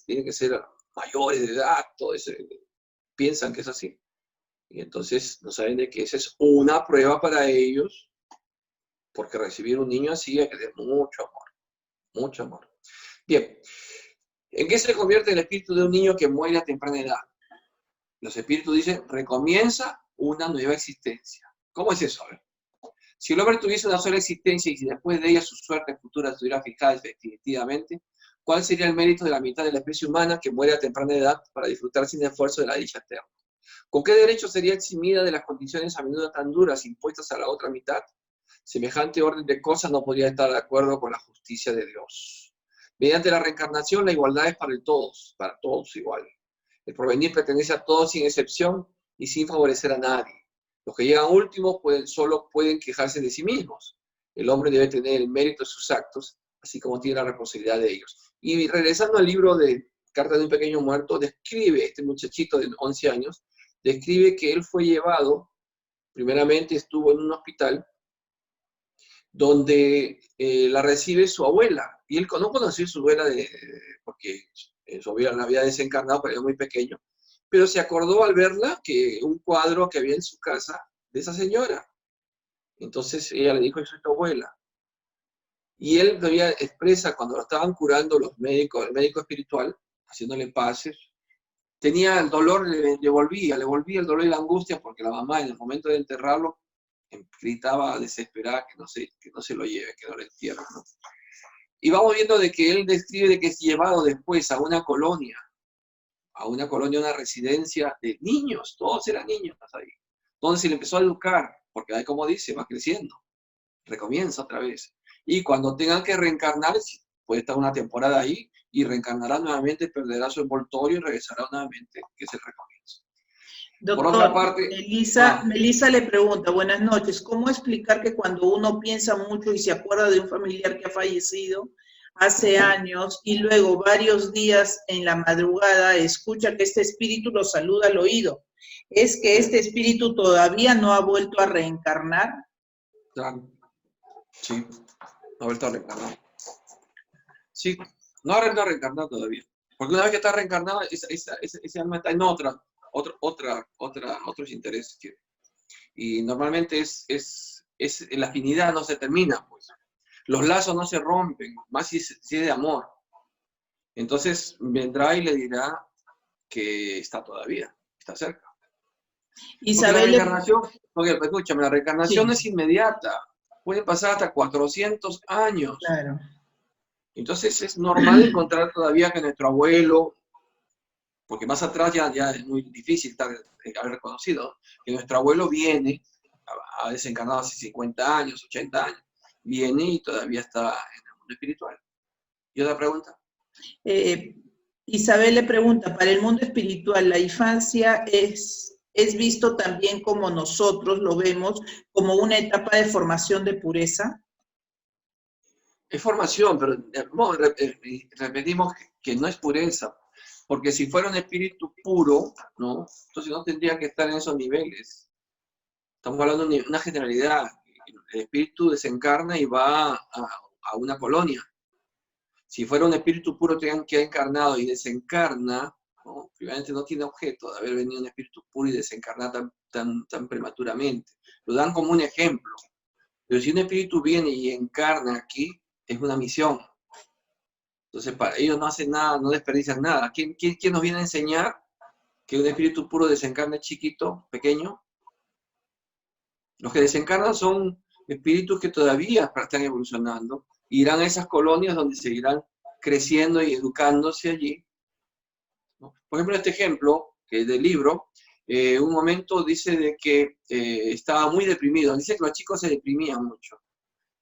Speaker 1: tienen que ser mayores de edad, todo eso, piensan que es así. Y entonces no saben de que esa es una prueba para ellos porque recibir un niño así hay que tener mucho amor, mucho amor. Bien, ¿en qué se convierte el espíritu de un niño que muere a temprana edad? Los espíritus dicen, recomienza una nueva existencia. ¿Cómo es eso? A ver. Si el hombre tuviese una sola existencia y si después de ella su suerte futura estuviera fijada definitivamente, ¿cuál sería el mérito de la mitad de la especie humana que muere a temprana edad para disfrutar sin esfuerzo de la dicha eterna? ¿Con qué derecho sería eximida de las condiciones a menudo tan duras impuestas a la otra mitad? Semejante orden de cosas no podría estar de acuerdo con la justicia de Dios. Mediante la reencarnación, la igualdad es para todos igual. El porvenir pertenece a todos sin excepción y sin favorecer a nadie. Los que llegan últimos solo pueden quejarse de sí mismos. El hombre debe tener el mérito de sus actos, así como tiene la responsabilidad de ellos. Y regresando al libro de Carta de un pequeño muerto, describe, este muchachito de 11 años, describe que él fue llevado, primeramente estuvo en un hospital, donde la recibe su abuela. Y él no conoció a su abuela porque su abuela la había desencarnado, pero era muy pequeño. Pero se acordó al verla que un cuadro que había en su casa de esa señora. Entonces ella le dijo, yo soy tu abuela. Y él todavía expresa, cuando lo estaban curando los médicos, el médico espiritual, haciéndole pases, tenía el dolor, le volvía el dolor y la angustia, porque la mamá en el momento de enterrarlo gritaba desesperada que no se lo lleve, que no lo entierren, ¿no? Y vamos viendo de que él describe de que es llevado después a una colonia, una residencia de niños, todos eran niños ahí, donde se le empezó a educar, porque ahí como dice, va creciendo, recomienza otra vez. Y cuando tengan que reencarnar, puede estar una temporada ahí, y reencarnará nuevamente, perderá su envoltorio y regresará nuevamente, que es el recomienzo. Por otra
Speaker 2: Doctor,
Speaker 1: parte,
Speaker 2: Melissa le pregunta, buenas noches, ¿cómo explicar que cuando uno piensa mucho y se acuerda de un familiar que ha fallecido hace años y luego varios días en la madrugada escucha que este espíritu lo saluda al oído? ¿Es que este espíritu todavía no ha vuelto a reencarnar?
Speaker 1: Sí, no ha vuelto a reencarnar. Sí, no ha reencarnado todavía. Porque una vez que está reencarnado, ese alma está en otros intereses. Y normalmente la afinidad no se termina, pues. Los lazos no se rompen, más si es de amor. Entonces vendrá y le dirá que está todavía, está cerca. Porque la reencarnación, escúchame, la reencarnación
Speaker 2: Sí.
Speaker 1: es inmediata. Puede pasar hasta 400 años.
Speaker 2: Claro.
Speaker 1: Entonces es normal encontrar todavía que nuestro abuelo, porque más atrás ya es muy difícil haber reconocido, que nuestro abuelo viene, ha desencarnado hace 50 años, 80 años, viene y todavía está en el mundo espiritual. ¿Y otra pregunta?
Speaker 2: Isabel le pregunta, para el mundo espiritual, ¿la infancia es visto también como nosotros lo vemos, como una etapa de formación de pureza?
Speaker 1: Es formación, pero repetimos que no es pureza, porque si fuera un espíritu puro, ¿no? Entonces no tendría que estar en esos niveles. Estamos hablando de una generalidad. El espíritu desencarna y va a una colonia. Si fuera un espíritu puro que ha encarnado y desencarna, ¿no? Obviamente no tiene objeto de haber venido un espíritu puro y desencarnar tan prematuramente. Lo dan como un ejemplo. Pero si un espíritu viene y encarna aquí, es una misión. Entonces, para ellos no hacen nada, no desperdician nada. ¿Quién nos viene a enseñar que un espíritu puro desencarne chiquito, pequeño? Los que desencarnan son espíritus que todavía están evolucionando, irán a esas colonias donde seguirán creciendo y educándose allí, ¿no? Por ejemplo, este ejemplo que es del libro, un momento dice de que estaba muy deprimido. Dice que los chicos se deprimían mucho.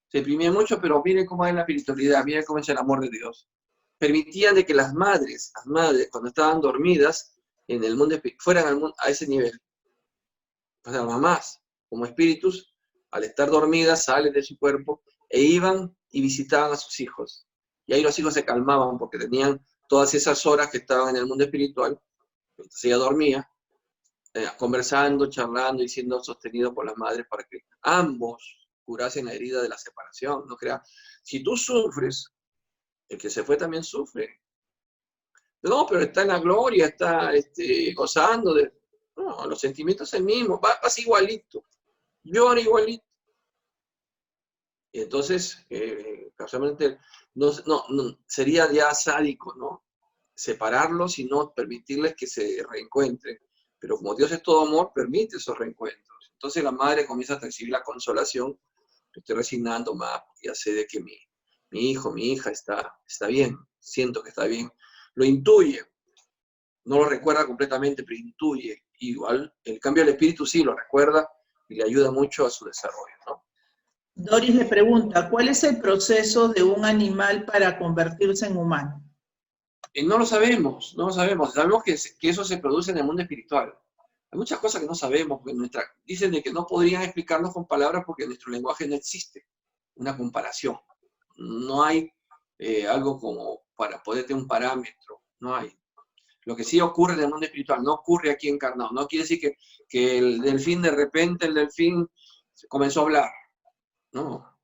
Speaker 1: Se deprimían mucho, pero miren cómo es la espiritualidad, miren cómo es el amor de Dios. Permitían de que las madres, cuando estaban dormidas en el mundo, fueran a ese nivel. O sea, mamás, como espíritus, al estar dormidas, salen de su cuerpo e iban y visitaban a sus hijos. Y ahí los hijos se calmaban porque tenían todas esas horas que estaban en el mundo espiritual. Entonces ella dormía, conversando, charlando y siendo sostenido por las madres para que ambos curasen la herida de la separación. No crea, si tú sufres, el que se fue también sufre. No, pero está en la gloria, está gozando de... No, los sentimientos es el mismo, vas igualito, llora igualito. Y entonces, casualmente, sería ya sádico, ¿no? Separarlos y no permitirles que se reencuentren. Pero como Dios es todo amor, permite esos reencuentros. Entonces la madre comienza a recibir la consolación. Me estoy resignando más, porque ya sé de que mi hijo, mi hija está bien, siento que está bien. Lo intuye, no lo recuerda completamente, pero intuye. Igual, el cambio del espíritu sí lo recuerda y le ayuda mucho a su desarrollo, ¿no?
Speaker 2: Doris le pregunta, ¿cuál es el proceso de un animal para convertirse en humano?
Speaker 1: No lo sabemos, no lo sabemos. Sabemos que eso se produce en el mundo espiritual. Hay muchas cosas que no sabemos, porque dicen de que no podrían explicarnos con palabras porque en nuestro lenguaje no existe una comparación. No hay algo como para poder tener un parámetro, no hay. Lo que sí ocurre en el mundo espiritual no ocurre aquí encarnado. No quiere decir que el delfín, de repente, el delfín comenzó a hablar. No.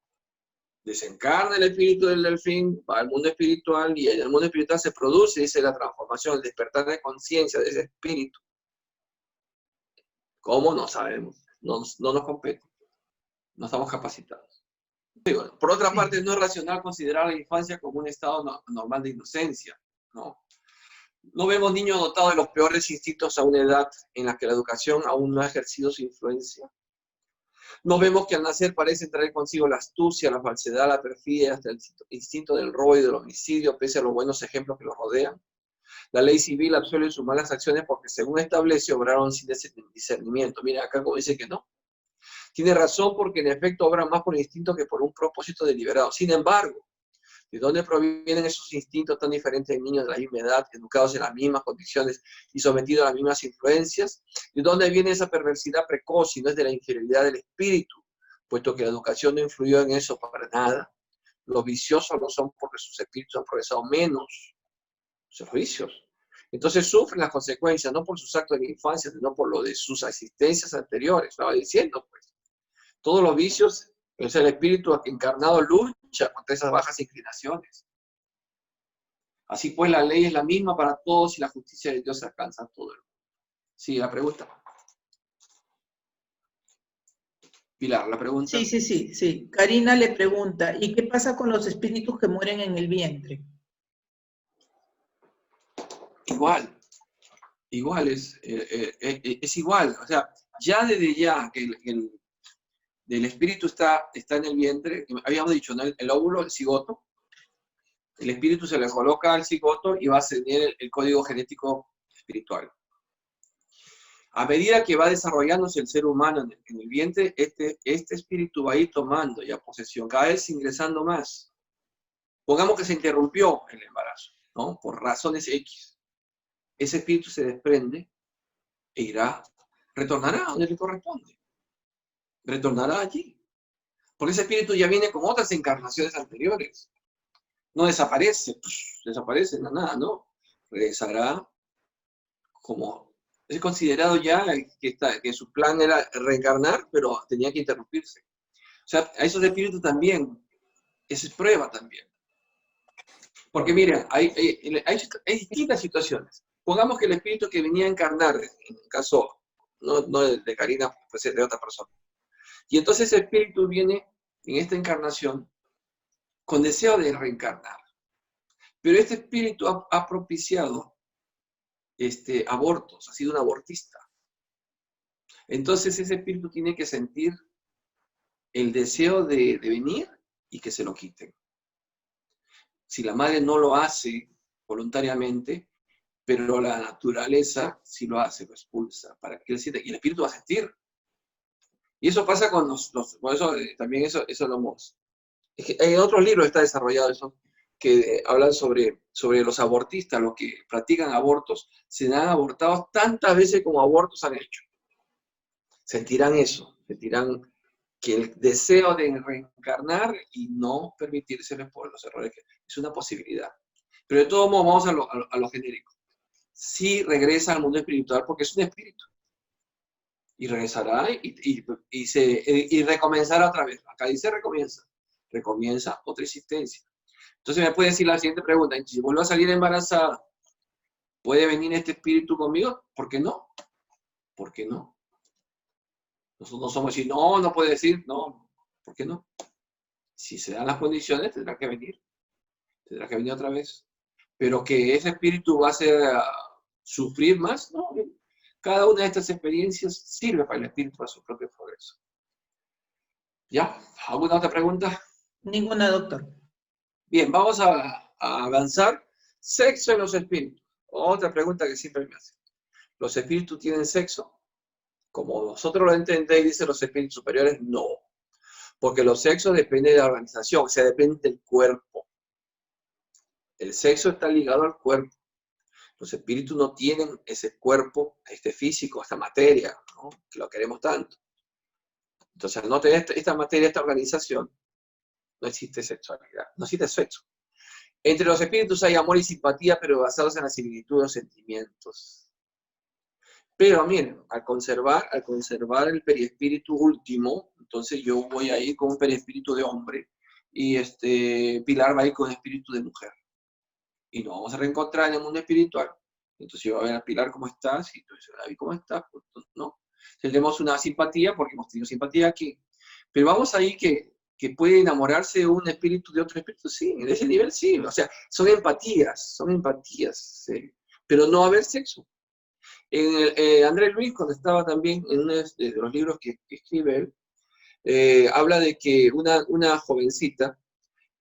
Speaker 1: Desencarna el espíritu del delfín, va al mundo espiritual y en el mundo espiritual se produce, dice, la transformación, el despertar de conciencia de ese espíritu. ¿Cómo? No sabemos. No nos compete. No estamos capacitados. Por otra parte, no es racional considerar la infancia como un estado normal de inocencia, ¿no? No vemos niños dotados de los peores instintos a una edad en la que la educación aún no ha ejercido su influencia. No vemos que al nacer parece traer consigo la astucia, la falsedad, la perfidia, hasta el instinto del robo y del homicidio, pese a los buenos ejemplos que los rodean. La ley civil absuelve sus malas acciones porque, según establece, obraron sin discernimiento. Mira, acá como dice que no. Tiene razón porque, en efecto, obran más por instinto que por un propósito deliberado. Sin embargo, ¿de dónde provienen esos instintos tan diferentes de niños de la misma edad, educados en las mismas condiciones y sometidos a las mismas influencias? ¿De dónde viene esa perversidad precoz si no es de la inferioridad del espíritu? Puesto que la educación no influyó en eso para nada. Los viciosos no son porque sus espíritus han progresado menos, sus vicios. Entonces sufren las consecuencias, no por sus actos de la infancia, sino por lo de sus existencias anteriores. Estaba diciendo, pues. Todos los vicios, es el espíritu encarnado lucha contra esas bajas inclinaciones. Así pues, la ley es la misma para todos y la justicia de Dios alcanza a todo el mundo. Sí, la pregunta. Pilar, la pregunta.
Speaker 2: Sí. Karina le pregunta, ¿y qué pasa con los espíritus que mueren en el vientre?
Speaker 1: Igual es igual. O sea, ya desde ya que el espíritu está en el vientre, habíamos dicho, ¿no? El óvulo, el cigoto, el espíritu se le coloca al cigoto y va a tener el código genético espiritual. A medida que va desarrollándose el ser humano en el vientre, este espíritu va a ir tomando ya posesión, cada vez ingresando más. Pongamos que se interrumpió el embarazo, ¿no? Por razones X. Ese espíritu se desprende e retornará a donde le corresponde. Retornará allí. Porque ese espíritu ya viene con otras encarnaciones anteriores. No desaparece, desaparece en la nada, ¿no? Regresará como... Es considerado ya que su plan era reencarnar, pero tenía que interrumpirse. O sea, a esos espíritus también, es prueba también. Porque miren, hay distintas situaciones. Pongamos que el espíritu que venía a encarnar, en el caso no de Karina, pues de otra persona. Y entonces ese espíritu viene en esta encarnación con deseo de reencarnar. Pero este espíritu ha propiciado abortos, ha sido un abortista. Entonces ese espíritu tiene que sentir el deseo de venir y que se lo quiten. Si la madre no lo hace voluntariamente, pero la naturaleza sí lo hace, lo expulsa, para que él sienta, y el espíritu va a sentir. Y eso pasa con por eso también eso lo hemos... Es que en otros libros está desarrollado eso, que hablan sobre los abortistas, los que practican abortos, se han abortado tantas veces como abortos han hecho. Sentirán eso, sentirán que el deseo de reencarnar y no permitírseles por los errores, que es una posibilidad. Pero de todos modos, vamos a lo genérico. Sí regresa al mundo espiritual porque es un espíritu. Y regresará y recomenzará otra vez. Acá dice recomienza otra existencia. Entonces me puede decir la siguiente pregunta, si vuelvo a salir embarazada, ¿puede venir este espíritu conmigo? ¿Por qué no? ¿Por qué no? Nosotros no somos decir, no puede decir, no, ¿por qué no? Si se dan las condiciones, tendrá que venir otra vez. Pero que ese espíritu va a hacer sufrir más, no. Cada una de estas experiencias sirve para el espíritu, para su propio progreso. ¿Ya? ¿Alguna otra pregunta?
Speaker 2: Ninguna, doctor.
Speaker 1: Bien, vamos a avanzar. Sexo en los espíritus. Otra pregunta que siempre me hacen. ¿Los espíritus tienen sexo? Como vosotros lo entendéis, dicen los espíritus superiores, no. Porque los sexos dependen de la organización, o sea, depende del cuerpo. El sexo está ligado al cuerpo. Los espíritus no tienen ese cuerpo, este físico, esta materia, ¿no? Que lo queremos tanto. Entonces, al no tener esta materia, esta organización, no existe sexualidad, no existe sexo. Entre los espíritus hay amor y simpatía, pero basados en la similitud de los sentimientos. Pero miren, al conservar el perispíritu último, entonces yo voy a ir con un perispíritu de hombre y Pilar va a ir con espíritu de mujer. Y nos vamos a reencontrar en el mundo espiritual. Entonces yo voy a ver a Pilar cómo estás, y entonces David cómo estás, pues, ¿no? Tenemos una simpatía porque hemos tenido simpatía aquí. Pero vamos ahí que puede enamorarse un espíritu de otro espíritu, sí, en ese nivel sí. O sea, son empatías, sí. Pero no haber sexo. Andrés Luis, cuando estaba también en uno de los libros que escribe él, habla de que una jovencita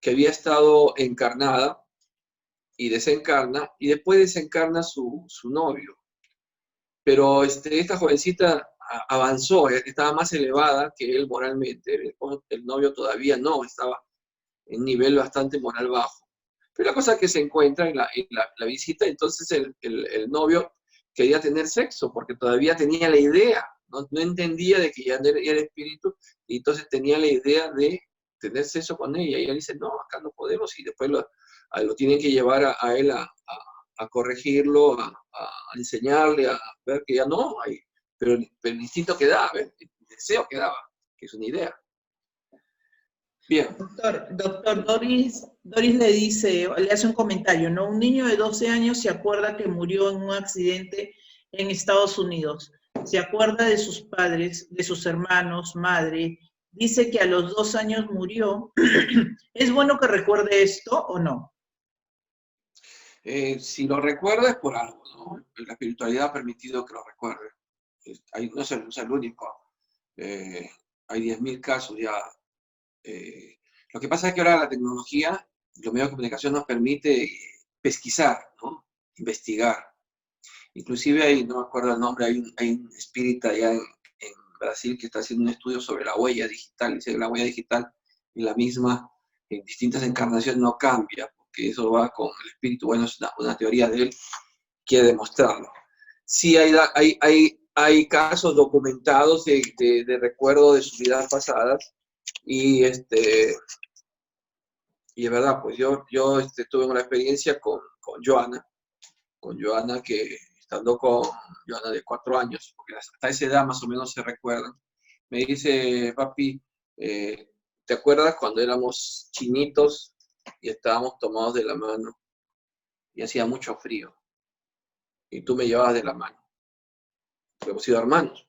Speaker 1: que había estado encarnada y desencarna, y después desencarna su novio. Pero esta jovencita avanzó, estaba más elevada que él moralmente. El novio todavía no, estaba en un nivel bastante moral bajo. Pero la cosa es que se encuentra en la visita, entonces el novio quería tener sexo, porque todavía tenía la idea, no entendía de que ya era espíritu, y entonces tenía la idea de tener sexo con ella. Y ella dice, no, acá no podemos, y después lo tienen que llevar a él a corregirlo, a enseñarle, a ver que ya no hay, pero el instinto quedaba, el deseo quedaba, que es una idea. Bien.
Speaker 2: Doctor, Doris le hace un comentario, ¿no? Un niño de 12 años se acuerda que murió en un accidente en Estados Unidos. Se acuerda de sus padres, de sus hermanos, madre. Dice que a los 2 años murió. ¿Es bueno que recuerde esto o no?
Speaker 1: Si lo recuerda es por algo, ¿no? La espiritualidad ha permitido que lo recuerde. No es el único. Hay 10.000 casos ya. Lo que pasa es que ahora la tecnología, los medios de comunicación nos permite pesquisar, ¿no? Investigar. Inclusive no me acuerdo el nombre, hay un espírita allá en Brasil que está haciendo un estudio sobre la huella digital. Dice que la huella digital es la misma en distintas encarnaciones, no cambia, porque eso va con el espíritu. Bueno, es una teoría de él, quiere demostrarlo. Sí hay casos documentados de recuerdo de sus vidas pasadas, y es verdad, pues yo tuve una experiencia con Joana, que estando con Joana de 4 años, porque hasta esa edad más o menos se recuerdan, me dice, papi, ¿te acuerdas cuando éramos chinitos y estábamos tomados de la mano y hacía mucho frío y tú me llevabas de la mano? Porque hemos sido hermanos,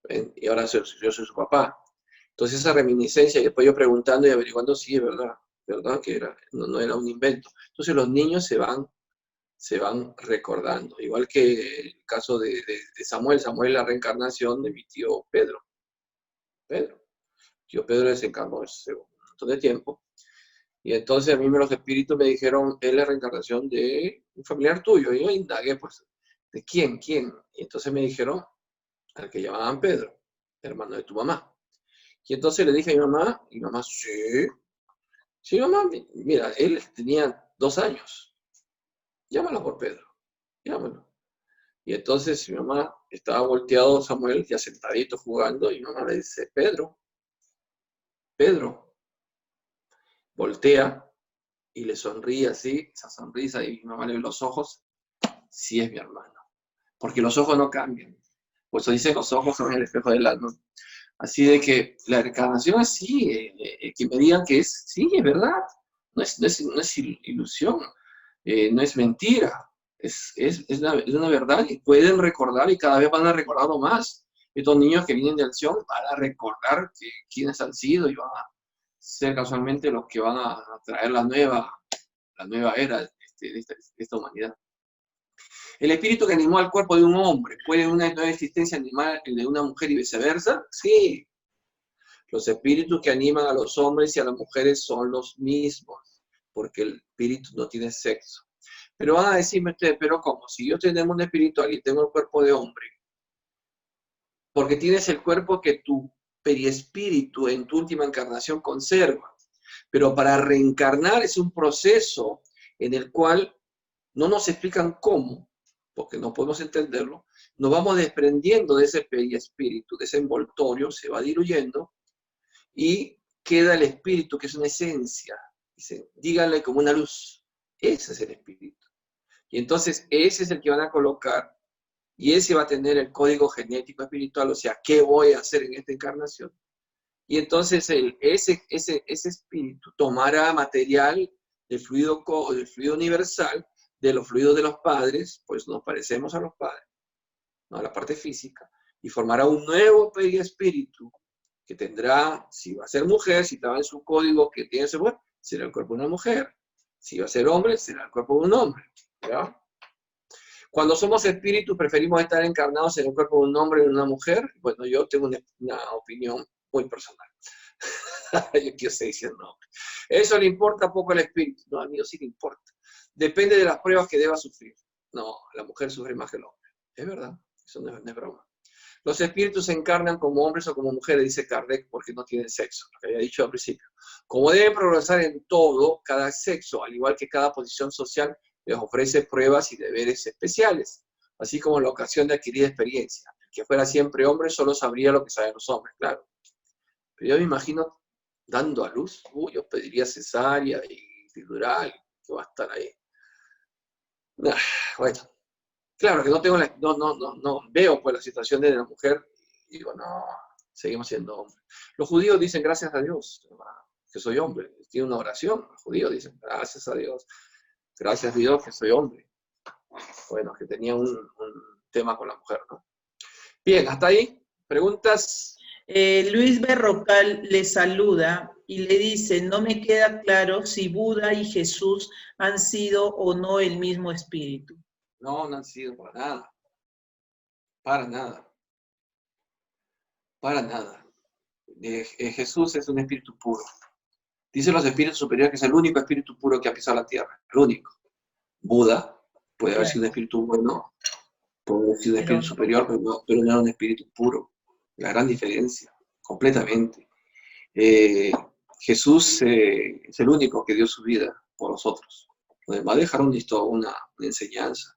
Speaker 1: ¿ven? Y ahora yo soy su papá. Entonces esa reminiscencia, y después yo preguntando y averiguando, sí, es verdad que no era un invento. Entonces los niños se van recordando, igual que el caso de Samuel, la reencarnación de mi tío Pedro. Tío Pedro desencarnó hace un montón de tiempo, y entonces a mí los espíritus me dijeron, es la reencarnación de un familiar tuyo, y yo indagué, pues, ¿de quién? Y entonces me dijeron, al que llamaban Pedro, hermano de tu mamá. Y entonces le dije a mi mamá, y mamá, sí, mamá, mira, él tenía 2 años, llámalo por Pedro, llámalo. Y entonces mi mamá estaba volteado, Samuel, ya sentadito jugando, y mi mamá le dice, Pedro, voltea y le sonríe así, esa sonrisa, y mi mamá le ve los ojos, sí es mi hermano. Porque los ojos no cambian. Por eso dicen, los ojos son el espejo del alma. Así de que la reencarnación es sí, que me digan que sí, es verdad. No es ilusión, no es mentira. Es una verdad, y pueden recordar, y cada vez van a recordar más. Estos niños que vienen de acción van a recordar quiénes han sido, y ser casualmente los que van a traer la nueva era de esta humanidad. ¿El espíritu que animó al cuerpo de un hombre puede una nueva existencia animar el de una mujer y viceversa? Sí. Los espíritus que animan a los hombres y a las mujeres son los mismos, porque el espíritu no tiene sexo. Pero van a decirme ustedes, ¿pero cómo? Si yo tengo un espiritual y tengo el cuerpo de hombre, porque tienes el cuerpo que tu periespíritu en tu última encarnación conserva. Pero para reencarnar es un proceso en el cual no nos explican cómo, porque no podemos entenderlo, nos vamos desprendiendo de ese periespíritu, de ese envoltorio, se va diluyendo, y queda el espíritu, que es una esencia. Dicen, díganle como una luz. Ese es el espíritu. Y entonces ese es el que van a colocar, y ese va a tener el código genético espiritual, o sea, ¿qué voy a hacer en esta encarnación? Y entonces ese espíritu tomará material del fluido universal, de los fluidos de los padres, pues nos parecemos a los padres, ¿no? A la parte física, y formará un nuevo periespíritu que tendrá, si va a ser mujer, si estaba en su código que tiene ese cuerpo, será el cuerpo de una mujer. Si va a ser hombre, será el cuerpo de un hombre. ¿Ya? Cuando somos espíritus, preferimos estar encarnados en el cuerpo de un hombre y de una mujer. Bueno, yo tengo una opinión muy personal. Yo quiero seguir siendo hombre. Eso le importa poco al espíritu. No, al mío sí le importa. Depende de las pruebas que deba sufrir. No, la mujer sufre más que el hombre. Es verdad, eso no es broma. Los espíritus se encarnan como hombres o como mujeres, dice Kardec, porque no tienen sexo, lo que había dicho al principio. Como deben progresar en todo, cada sexo, al igual que cada posición social, les ofrece pruebas y deberes especiales, así como la ocasión de adquirir experiencia. El que fuera siempre hombre solo sabría lo que saben los hombres, claro. Pero yo me imagino dando a luz, yo pediría cesárea y epidural, que va a estar ahí. Bueno. Claro que no tengo no veo pues la situación de la mujer y digo, no, seguimos siendo hombres. Los judíos dicen gracias a Dios, que soy hombre. Tiene una oración, los judíos dicen gracias a Dios que soy hombre. Bueno, que tenía un tema con la mujer, ¿no? Bien, hasta ahí. ¿Preguntas?
Speaker 2: Luis Berrocal le saluda y le dice, no me queda claro si Buda y Jesús han sido o no el mismo espíritu.
Speaker 1: No, no han sido para nada. Para nada. Para nada. Jesús es un espíritu puro. Dicen los espíritus superiores que es el único espíritu puro que ha pisado la tierra. El único. Buda puede haber sido un espíritu bueno, puede haber sido un espíritu superior, pero no era un espíritu puro. La gran diferencia, completamente. Jesús es el único que dio su vida por nosotros. Los demás dejaron una enseñanza,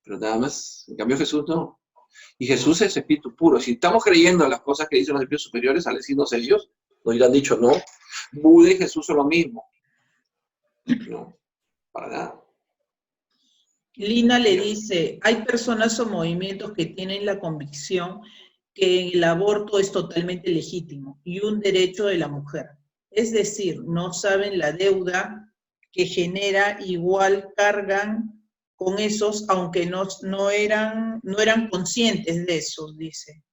Speaker 1: pero nada más. En cambio Jesús no. Y Jesús es espíritu puro. Si estamos creyendo en las cosas que dicen los espíritus superiores, al decirnos ellos, nos hubieran dicho, no, Buda y Jesús son lo mismo. No, para nada.
Speaker 2: Lina le dice, hay personas o movimientos que tienen la convicción que el aborto es totalmente legítimo y un derecho de la mujer. Es decir, no saben la deuda que genera, igual cargan con esos, aunque no eran conscientes de eso, dice.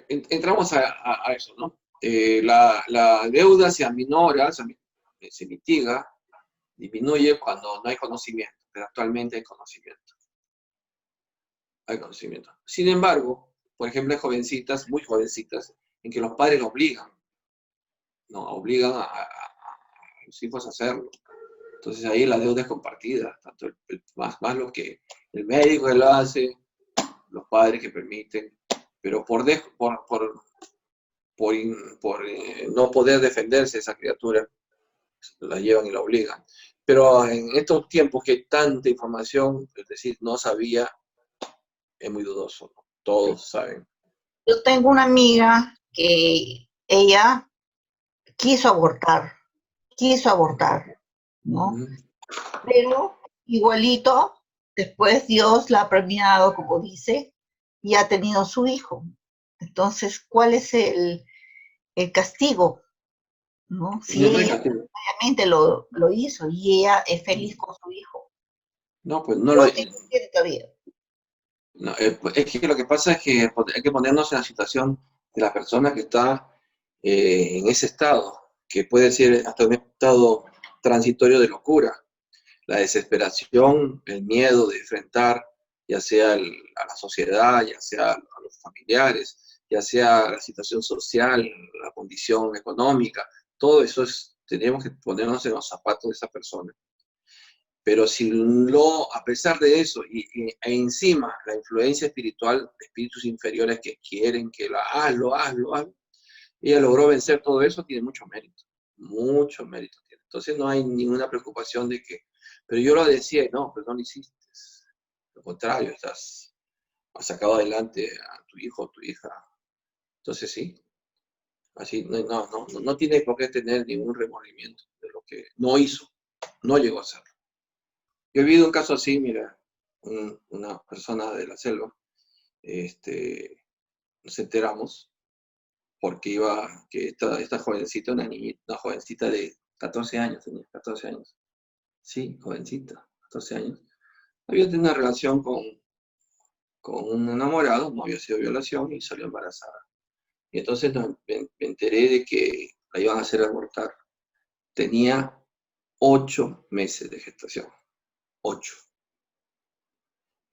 Speaker 1: Entramos a eso, ¿no? La deuda se aminora, se mitiga, disminuye cuando no hay conocimiento, pero actualmente hay conocimiento. Hay conocimiento. Sin embargo, por ejemplo, hay jovencitas, muy jovencitas, en que los padres lo obligan, ¿no? Obligan a los hijos a hacerlo. Entonces ahí la deuda es compartida, tanto más lo que el médico que lo hace, los padres que permiten, pero por no poder defenderse esa criatura, la llevan y la obligan. Pero en estos tiempos que hay tanta información, es decir, no sabía, es muy dudoso, ¿no? Todos saben.
Speaker 3: Yo tengo una amiga que ella quiso abortar, ¿no? Pero igualito, después Dios la ha premiado, como dice, y ha tenido su hijo. Entonces, ¿cuál es el castigo? ¿No? Si ella obviamente lo hizo y ella es feliz con su hijo.
Speaker 1: No, pues no lo entiende todavía. No, es que lo que pasa es que hay que ponernos en la situación de la persona que está en ese estado, que puede ser hasta un estado transitorio de locura. La desesperación, el miedo de enfrentar, ya sea a la sociedad, ya sea a los familiares, ya sea la situación social, la condición económica, todo eso tenemos que ponernos en los zapatos de esa persona. Pero si a pesar de eso, e encima la influencia espiritual de espíritus inferiores que quieren que hazlo, ella logró vencer todo eso, tiene mucho mérito tiene. Entonces no hay ninguna preocupación de que, pero yo lo decía, no, pero no lo hiciste. Lo contrario, has sacado adelante a tu hijo o tu hija. Entonces sí, así no tiene por qué tener ningún remordimiento de lo que no hizo, no llegó a hacer. Yo he vivido un caso así, mira, una persona de la selva, nos enteramos porque que esta jovencita, una jovencita de 14 años, tenía 14 años, sí, jovencita, 14 años, había tenido una relación con un enamorado, no había sido violación y salió embarazada. Y entonces me enteré de que la iban a hacer abortar. Tenía 8 meses de gestación, 8.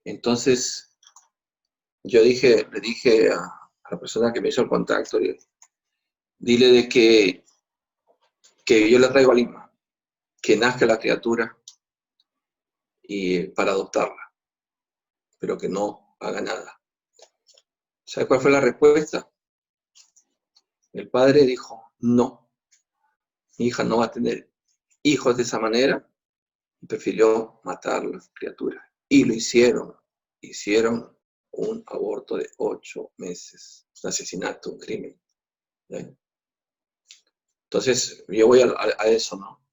Speaker 1: Entonces le dije a la persona que me hizo el contacto, dile de que yo le traigo a Lima, que nazca la criatura y para adoptarla, pero que no haga nada. ¿Sabe cuál fue la respuesta? El padre dijo, no, mi hija no va a tener hijos de esa manera, y prefirió matar a la criatura. Y lo hicieron un aborto de 8 meses, un asesinato, un crimen. ¿Sí? Entonces, yo voy a eso, ¿no?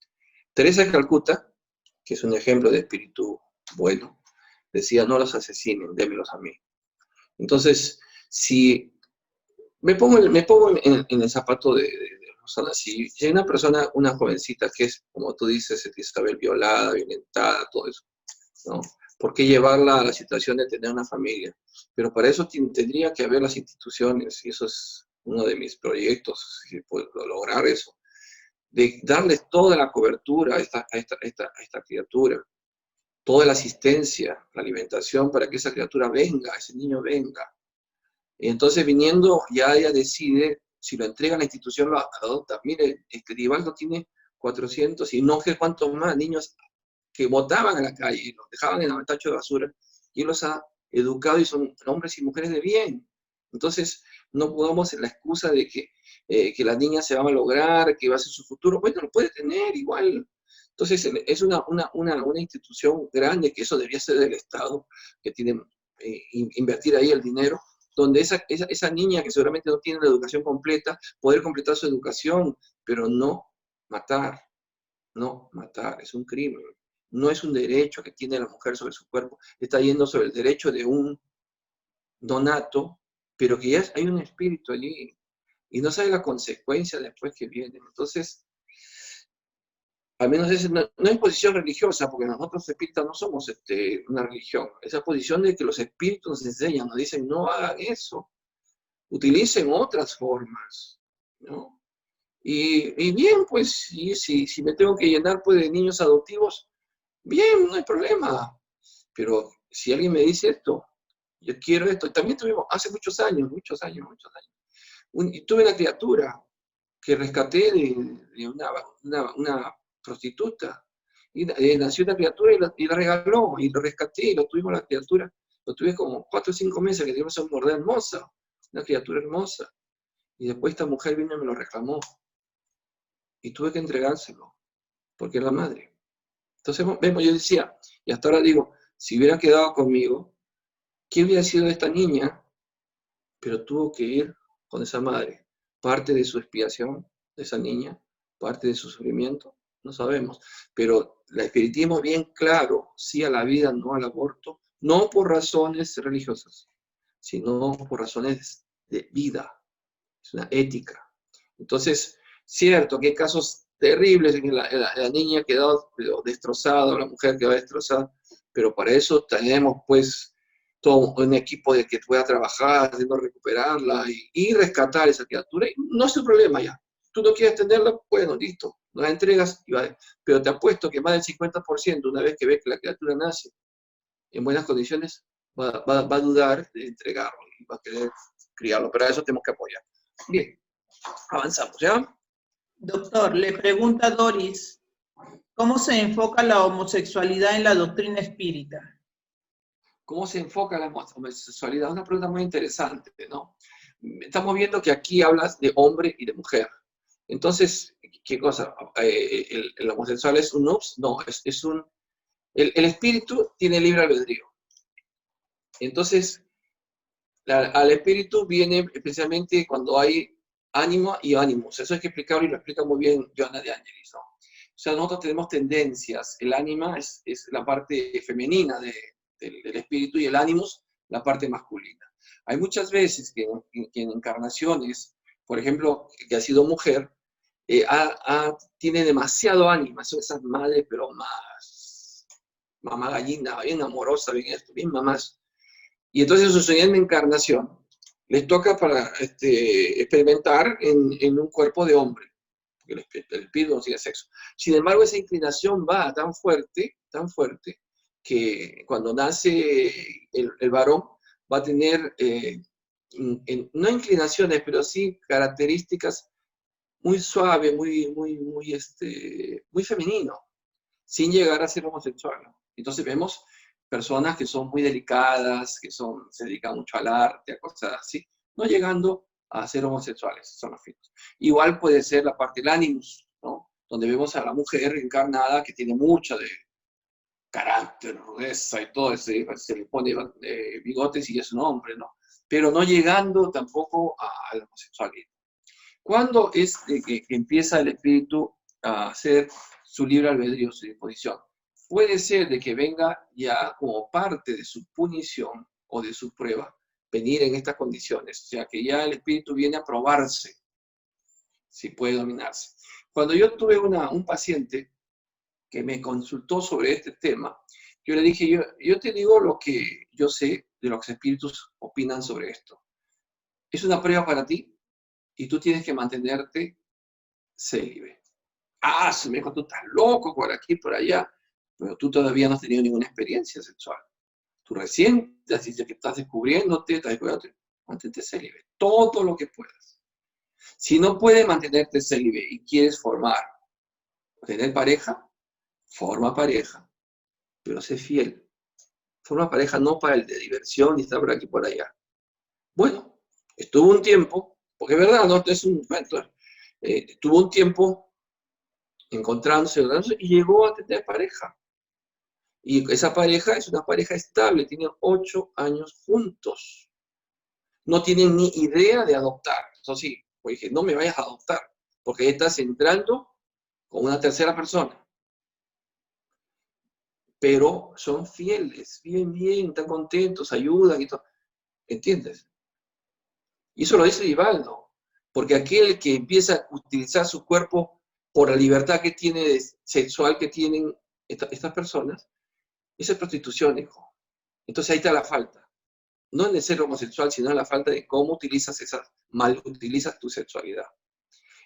Speaker 1: Teresa de Calcuta, que es un ejemplo de espíritu bueno, decía, no los asesinen, démelos a mí. Entonces, si me pongo en el zapato de Rosana, si hay una persona, una jovencita que es, como tú dices, Isabel, violada, violentada, todo eso, ¿no? ¿Por qué llevarla a la situación de tener una familia? Pero para eso tendría que haber las instituciones, y eso es uno de mis proyectos, si puedo lograr eso, de darles toda la cobertura a esta criatura, toda la asistencia, la alimentación para que esa criatura venga, ese niño venga. Y entonces viniendo, ya ella decide, si lo entrega a la institución, lo adopta. Mire, Divaldo tiene 400 y no sé cuántos más niños que botaban a la calle y los dejaban en el tacho de basura, y él los ha educado y son hombres y mujeres de bien. Entonces, no podamos en la excusa de que la niña se va a malograr, que va a ser su futuro. Bueno, lo puede tener igual. Entonces, es una institución grande, que eso debería ser del Estado, que tiene invertir ahí el dinero, donde esa niña que seguramente no tiene la educación completa, poder completar su educación, pero no matar. No, matar es un crimen. No es un derecho que tiene la mujer sobre su cuerpo. Está yendo sobre el derecho de un donato, pero que ya hay un espíritu allí. Y no sabe la consecuencia después que viene. Entonces, al menos no es posición religiosa, porque nosotros espíritas no somos una religión. Esa posición de que los espíritus nos enseñan, nos dicen, no hagan eso. Utilicen otras formas, ¿no? Y bien, pues, si me tengo que llenar pues, de niños adoptivos, bien, no hay problema. Pero si alguien me dice esto, yo quiero esto. También tuvimos, hace muchos años, y tuve una criatura que rescaté de una prostituta. Y nació una criatura y la regaló, y lo rescaté, y lo tuvimos la criatura. Lo tuve como 4 o 5 meses, que tuvimos una morder hermosa, una criatura hermosa. Y después esta mujer vino y me lo reclamó. Y tuve que entregárselo, porque es la madre. Entonces, vemos, yo decía, y hasta ahora digo, si hubiera quedado conmigo, ¿qué hubiera sido de esta niña? Pero tuvo que ir con esa madre. Parte de su expiación de esa niña, parte de su sufrimiento, no sabemos. Pero el espiritismo bien claro, sí a la vida, no al aborto, no por razones religiosas, sino por razones de vida. Es una ética. Entonces, cierto que hay casos terribles en que la niña quedó destrozada, o la mujer quedó destrozada, pero para eso tenemos, pues, todo un equipo de que pueda trabajar, haciendo recuperarla y rescatar esa criatura. Y no es tu problema ya. Tú no quieres tenerla, bueno, listo, no la entregas, y vale. Pero te apuesto que más del 50%, una vez que ve que la criatura nace en buenas condiciones, va a dudar de entregarlo y va a querer criarlo. Pero a eso tenemos que apoyar. Bien, avanzamos, ¿ya?
Speaker 2: Doctor, le pregunta Doris, ¿cómo se enfoca la homosexualidad en la doctrina espírita?
Speaker 1: ¿Cómo se enfoca la homosexualidad? Es una pregunta muy interesante, ¿no? Estamos viendo que aquí hablas de hombre y de mujer. Entonces, ¿qué cosa? ¿El homosexual es un ups? No, es un... El espíritu tiene libre albedrío. Entonces, al espíritu viene especialmente cuando hay ánimo y ánimos. Eso hay que explicarlo y lo explica muy bien Johanna de Angelis, ¿no? O sea, nosotros tenemos tendencias. El ánima es la parte femenina del espíritu y el ánimos la parte masculina. Hay muchas veces que en encarnaciones, por ejemplo, que ha sido mujer, tiene demasiado ánimo, esas madres, pero más mamá gallina, bien amorosa, bien esto, bien mamás. Y entonces su siguiente encarnación les toca para experimentar en un cuerpo de hombre, porque el espíritu no tiene sexo. Sin embargo, esa inclinación va tan fuerte, que cuando nace el varón va a tener, no inclinaciones, pero sí características muy suaves, muy femenino, sin llegar a ser homosexual, ¿no? Entonces vemos personas que son muy delicadas, se dedican mucho al arte, a cosas así, no llegando a ser homosexuales, son los finos. Igual puede ser la parte del animus, ¿no? Donde vemos a la mujer encarnada que tiene mucho de carácter, rudeza y todo, se le pone bigotes y es un hombre, ¿no? Pero no llegando tampoco a la homosexualidad. ¿Cuándo es que empieza el espíritu a hacer su libre albedrío, su disposición? Puede ser de que venga ya como parte de su punición o de su prueba, venir en estas condiciones. O sea, que ya el espíritu viene a probarse si puede dominarse. Cuando yo tuve un paciente que me consultó sobre este tema, yo le dije, yo te digo lo que yo sé de los espíritus opinan sobre esto. Es una prueba para ti y tú tienes que mantenerte célibe. Ah, se me dijo, tú estás loco por aquí, por allá, pero tú todavía no has tenido ninguna experiencia sexual. Tú recién te dices que estás descubriéndote, mantente célibe, todo lo que puedas. Si no puedes mantenerte célibe y quieres tener pareja, forma pareja, pero sé fiel. Forma pareja no para el de diversión y estar por aquí por allá. Bueno, estuvo un tiempo, porque es verdad, no es un cuento, tuvo un tiempo encontrándose y llegó a tener pareja. Y esa pareja es una pareja estable, tienen 8 años juntos. No tienen ni idea de adoptar. Eso sí, pues dije, no me vayas a adoptar, porque ahí estás entrando con una tercera persona. Pero son fieles, bien, están contentos, ayudan y todo. ¿Entiendes? Y eso lo dice Vivaldo, porque aquel que empieza a utilizar su cuerpo por la libertad que tiene sexual que tienen estas personas, esa es prostitución, hijo. Entonces ahí está la falta. No en el ser homosexual, sino en la falta de cómo mal utilizas tu sexualidad.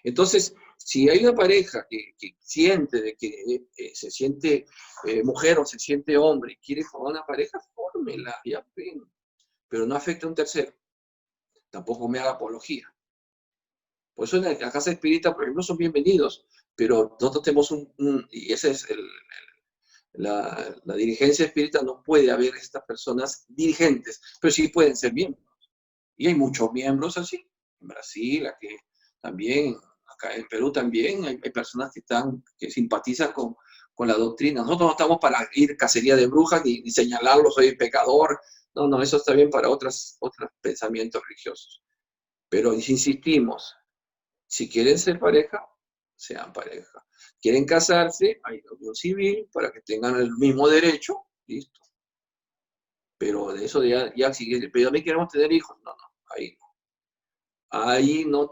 Speaker 1: Entonces, si hay una pareja que siente de que se siente mujer o se siente hombre y quiere formar una pareja, fórmela, ya ven. Pero no afecte a un tercero. Tampoco me haga apología. Por eso en la casa espírita, por ejemplo, son bienvenidos, pero nosotros tenemos y ese es la dirigencia espírita, no puede haber estas personas dirigentes, pero sí pueden ser miembros. Y hay muchos miembros así, en Brasil, aquí también, acá en Perú también, hay personas que simpatizan con la doctrina. Nosotros no estamos para ir cacería de brujas ni señalarlo, soy pecador. No, eso está bien para otros pensamientos religiosos. Pero insistimos, si quieren ser pareja, sean pareja. Quieren casarse, hay unión civil para que tengan el mismo derecho, listo. Pero de eso ya sigue, pero también queremos tener hijos, no, ahí no. Ahí no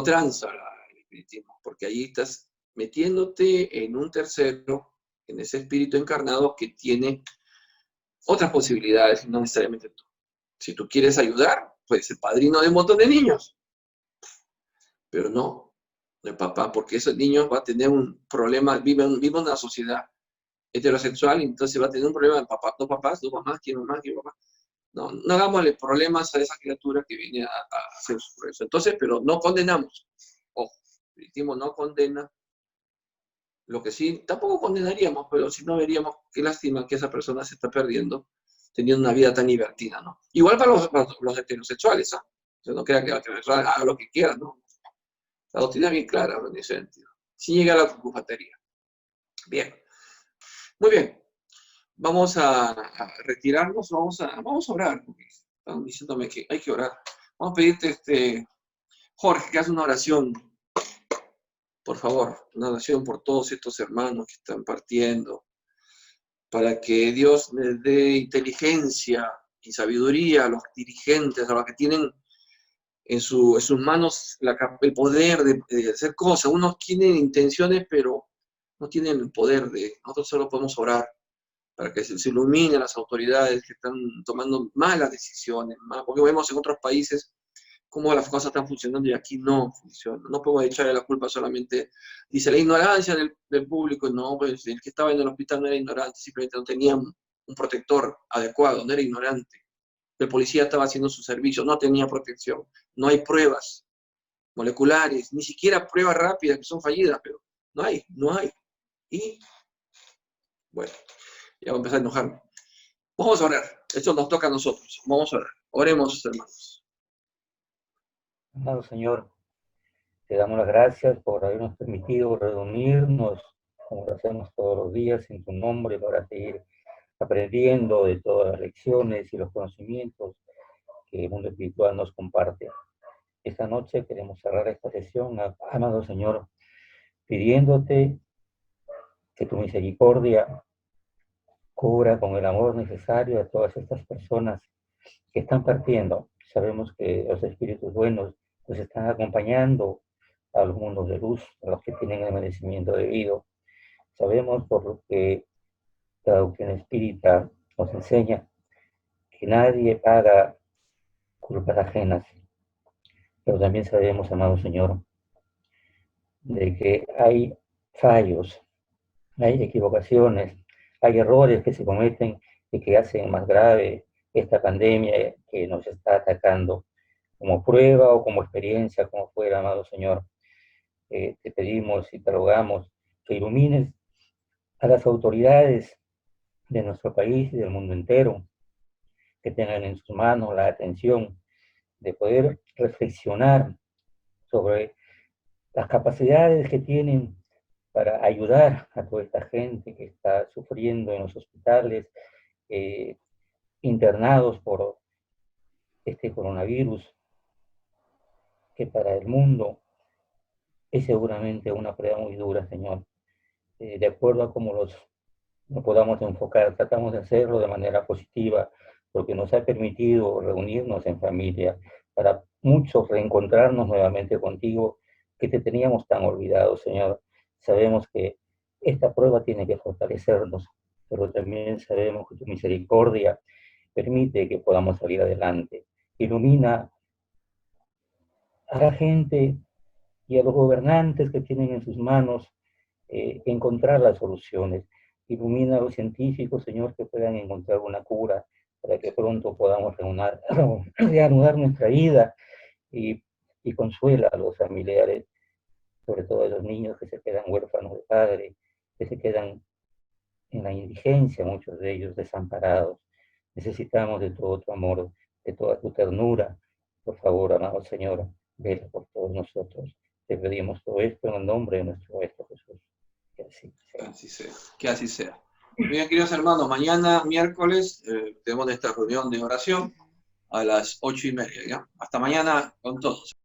Speaker 1: tranza el espiritismo, porque ahí estás metiéndote en un tercero, en ese espíritu encarnado que tiene otras posibilidades, no necesariamente tú. Si tú quieres ayudar, puedes ser padrino de un montón de niños, pero no de papá, porque ese niño va a tener un problema, vive en una sociedad heterosexual, y entonces va a tener un problema de papá, dos papás, dos mamás, quién mamá, quién papá. No, no hagámosle problemas a esa criatura que viene a hacer eso. Entonces, pero no condenamos. Ojo, el espiritismo no condena. Lo que sí, tampoco condenaríamos, pero si no veríamos qué lástima que esa persona se está perdiendo teniendo una vida tan divertida, ¿no? Igual para los heterosexuales, ¿ah? O sea, no crea que el heterosexual haga lo que quiera, ¿no? La doctrina es bien clara en ese sentido. Sin llegar a la cucufatería. Bien. Muy bien. Vamos a retirarnos, vamos a orar, porque están diciéndome que hay que orar. Vamos a pedirte, Jorge, que hagas una oración, por favor, una oración por todos estos hermanos que están partiendo, para que Dios les dé inteligencia y sabiduría a los dirigentes, a los que tienen en sus manos el poder de hacer cosas. Unos tienen intenciones, pero no tienen el poder nosotros solo podemos orar para que se iluminen las autoridades que están tomando malas decisiones, porque vemos en otros países cómo las cosas están funcionando y aquí no funcionan. No podemos echarle la culpa solamente, dice, la ignorancia del público. No, pues el que estaba en el hospital no era ignorante, simplemente no tenía un protector adecuado, no era ignorante. El policía estaba haciendo su servicio, no tenía protección. No hay pruebas moleculares, ni siquiera pruebas rápidas que son fallidas, pero no hay. Y, bueno, ya voy a empezar a enojarme. Vamos a orar. Esto nos toca a nosotros. Vamos a orar. Oremos, hermanos.
Speaker 4: Amado Señor, te damos las gracias por habernos permitido reunirnos, como lo hacemos todos los días, en tu nombre, para seguir aprendiendo de todas las lecciones y los conocimientos que el mundo espiritual nos comparte. Esta noche queremos cerrar esta sesión, amado Señor, pidiéndote que tu misericordia cubra con el amor necesario a todas estas personas que están partiendo. Sabemos que los espíritus buenos nos están acompañando a los mundos de luz, a los que tienen el merecimiento debido. Sabemos por lo que la doctrina espírita nos enseña que nadie paga culpas ajenas, pero también sabemos, amado Señor, de que hay fallos, hay equivocaciones, hay errores que se cometen y que hacen más grave esta pandemia que nos está atacando, como prueba o como experiencia, como fuera, amado Señor. Te pedimos y te rogamos que ilumines a las autoridades de nuestro país y del mundo entero, que tengan en sus manos la atención de poder reflexionar sobre las capacidades que tienen para ayudar a toda esta gente que está sufriendo en los hospitales, internados por este coronavirus, que para el mundo es seguramente una prueba muy dura, Señor. De acuerdo a cómo lo podamos enfocar, tratamos de hacerlo de manera positiva, porque nos ha permitido reunirnos en familia, para muchos reencontrarnos nuevamente contigo, que te teníamos tan olvidados, Señor. Sabemos que esta prueba tiene que fortalecernos, pero también sabemos que tu misericordia permite que podamos salir adelante. Ilumina a la gente y a los gobernantes que tienen en sus manos encontrar las soluciones. Ilumina a los científicos, Señor, que puedan encontrar una cura para que pronto podamos reanudar nuestra vida, y consuela a los familiares, sobre todo a los niños que se quedan huérfanos de padre, que se quedan en la indigencia, muchos de ellos desamparados. Necesitamos de todo tu amor, de toda tu ternura. Por favor, amado Señor, vela por todos nosotros. Te pedimos todo esto en el nombre de nuestro Maestro Jesús. Que así sea.
Speaker 1: Que así sea. Que así sea. Bien, queridos hermanos, mañana, miércoles, tenemos esta reunión de oración a las 8:30, ¿ya? Hasta mañana con todos.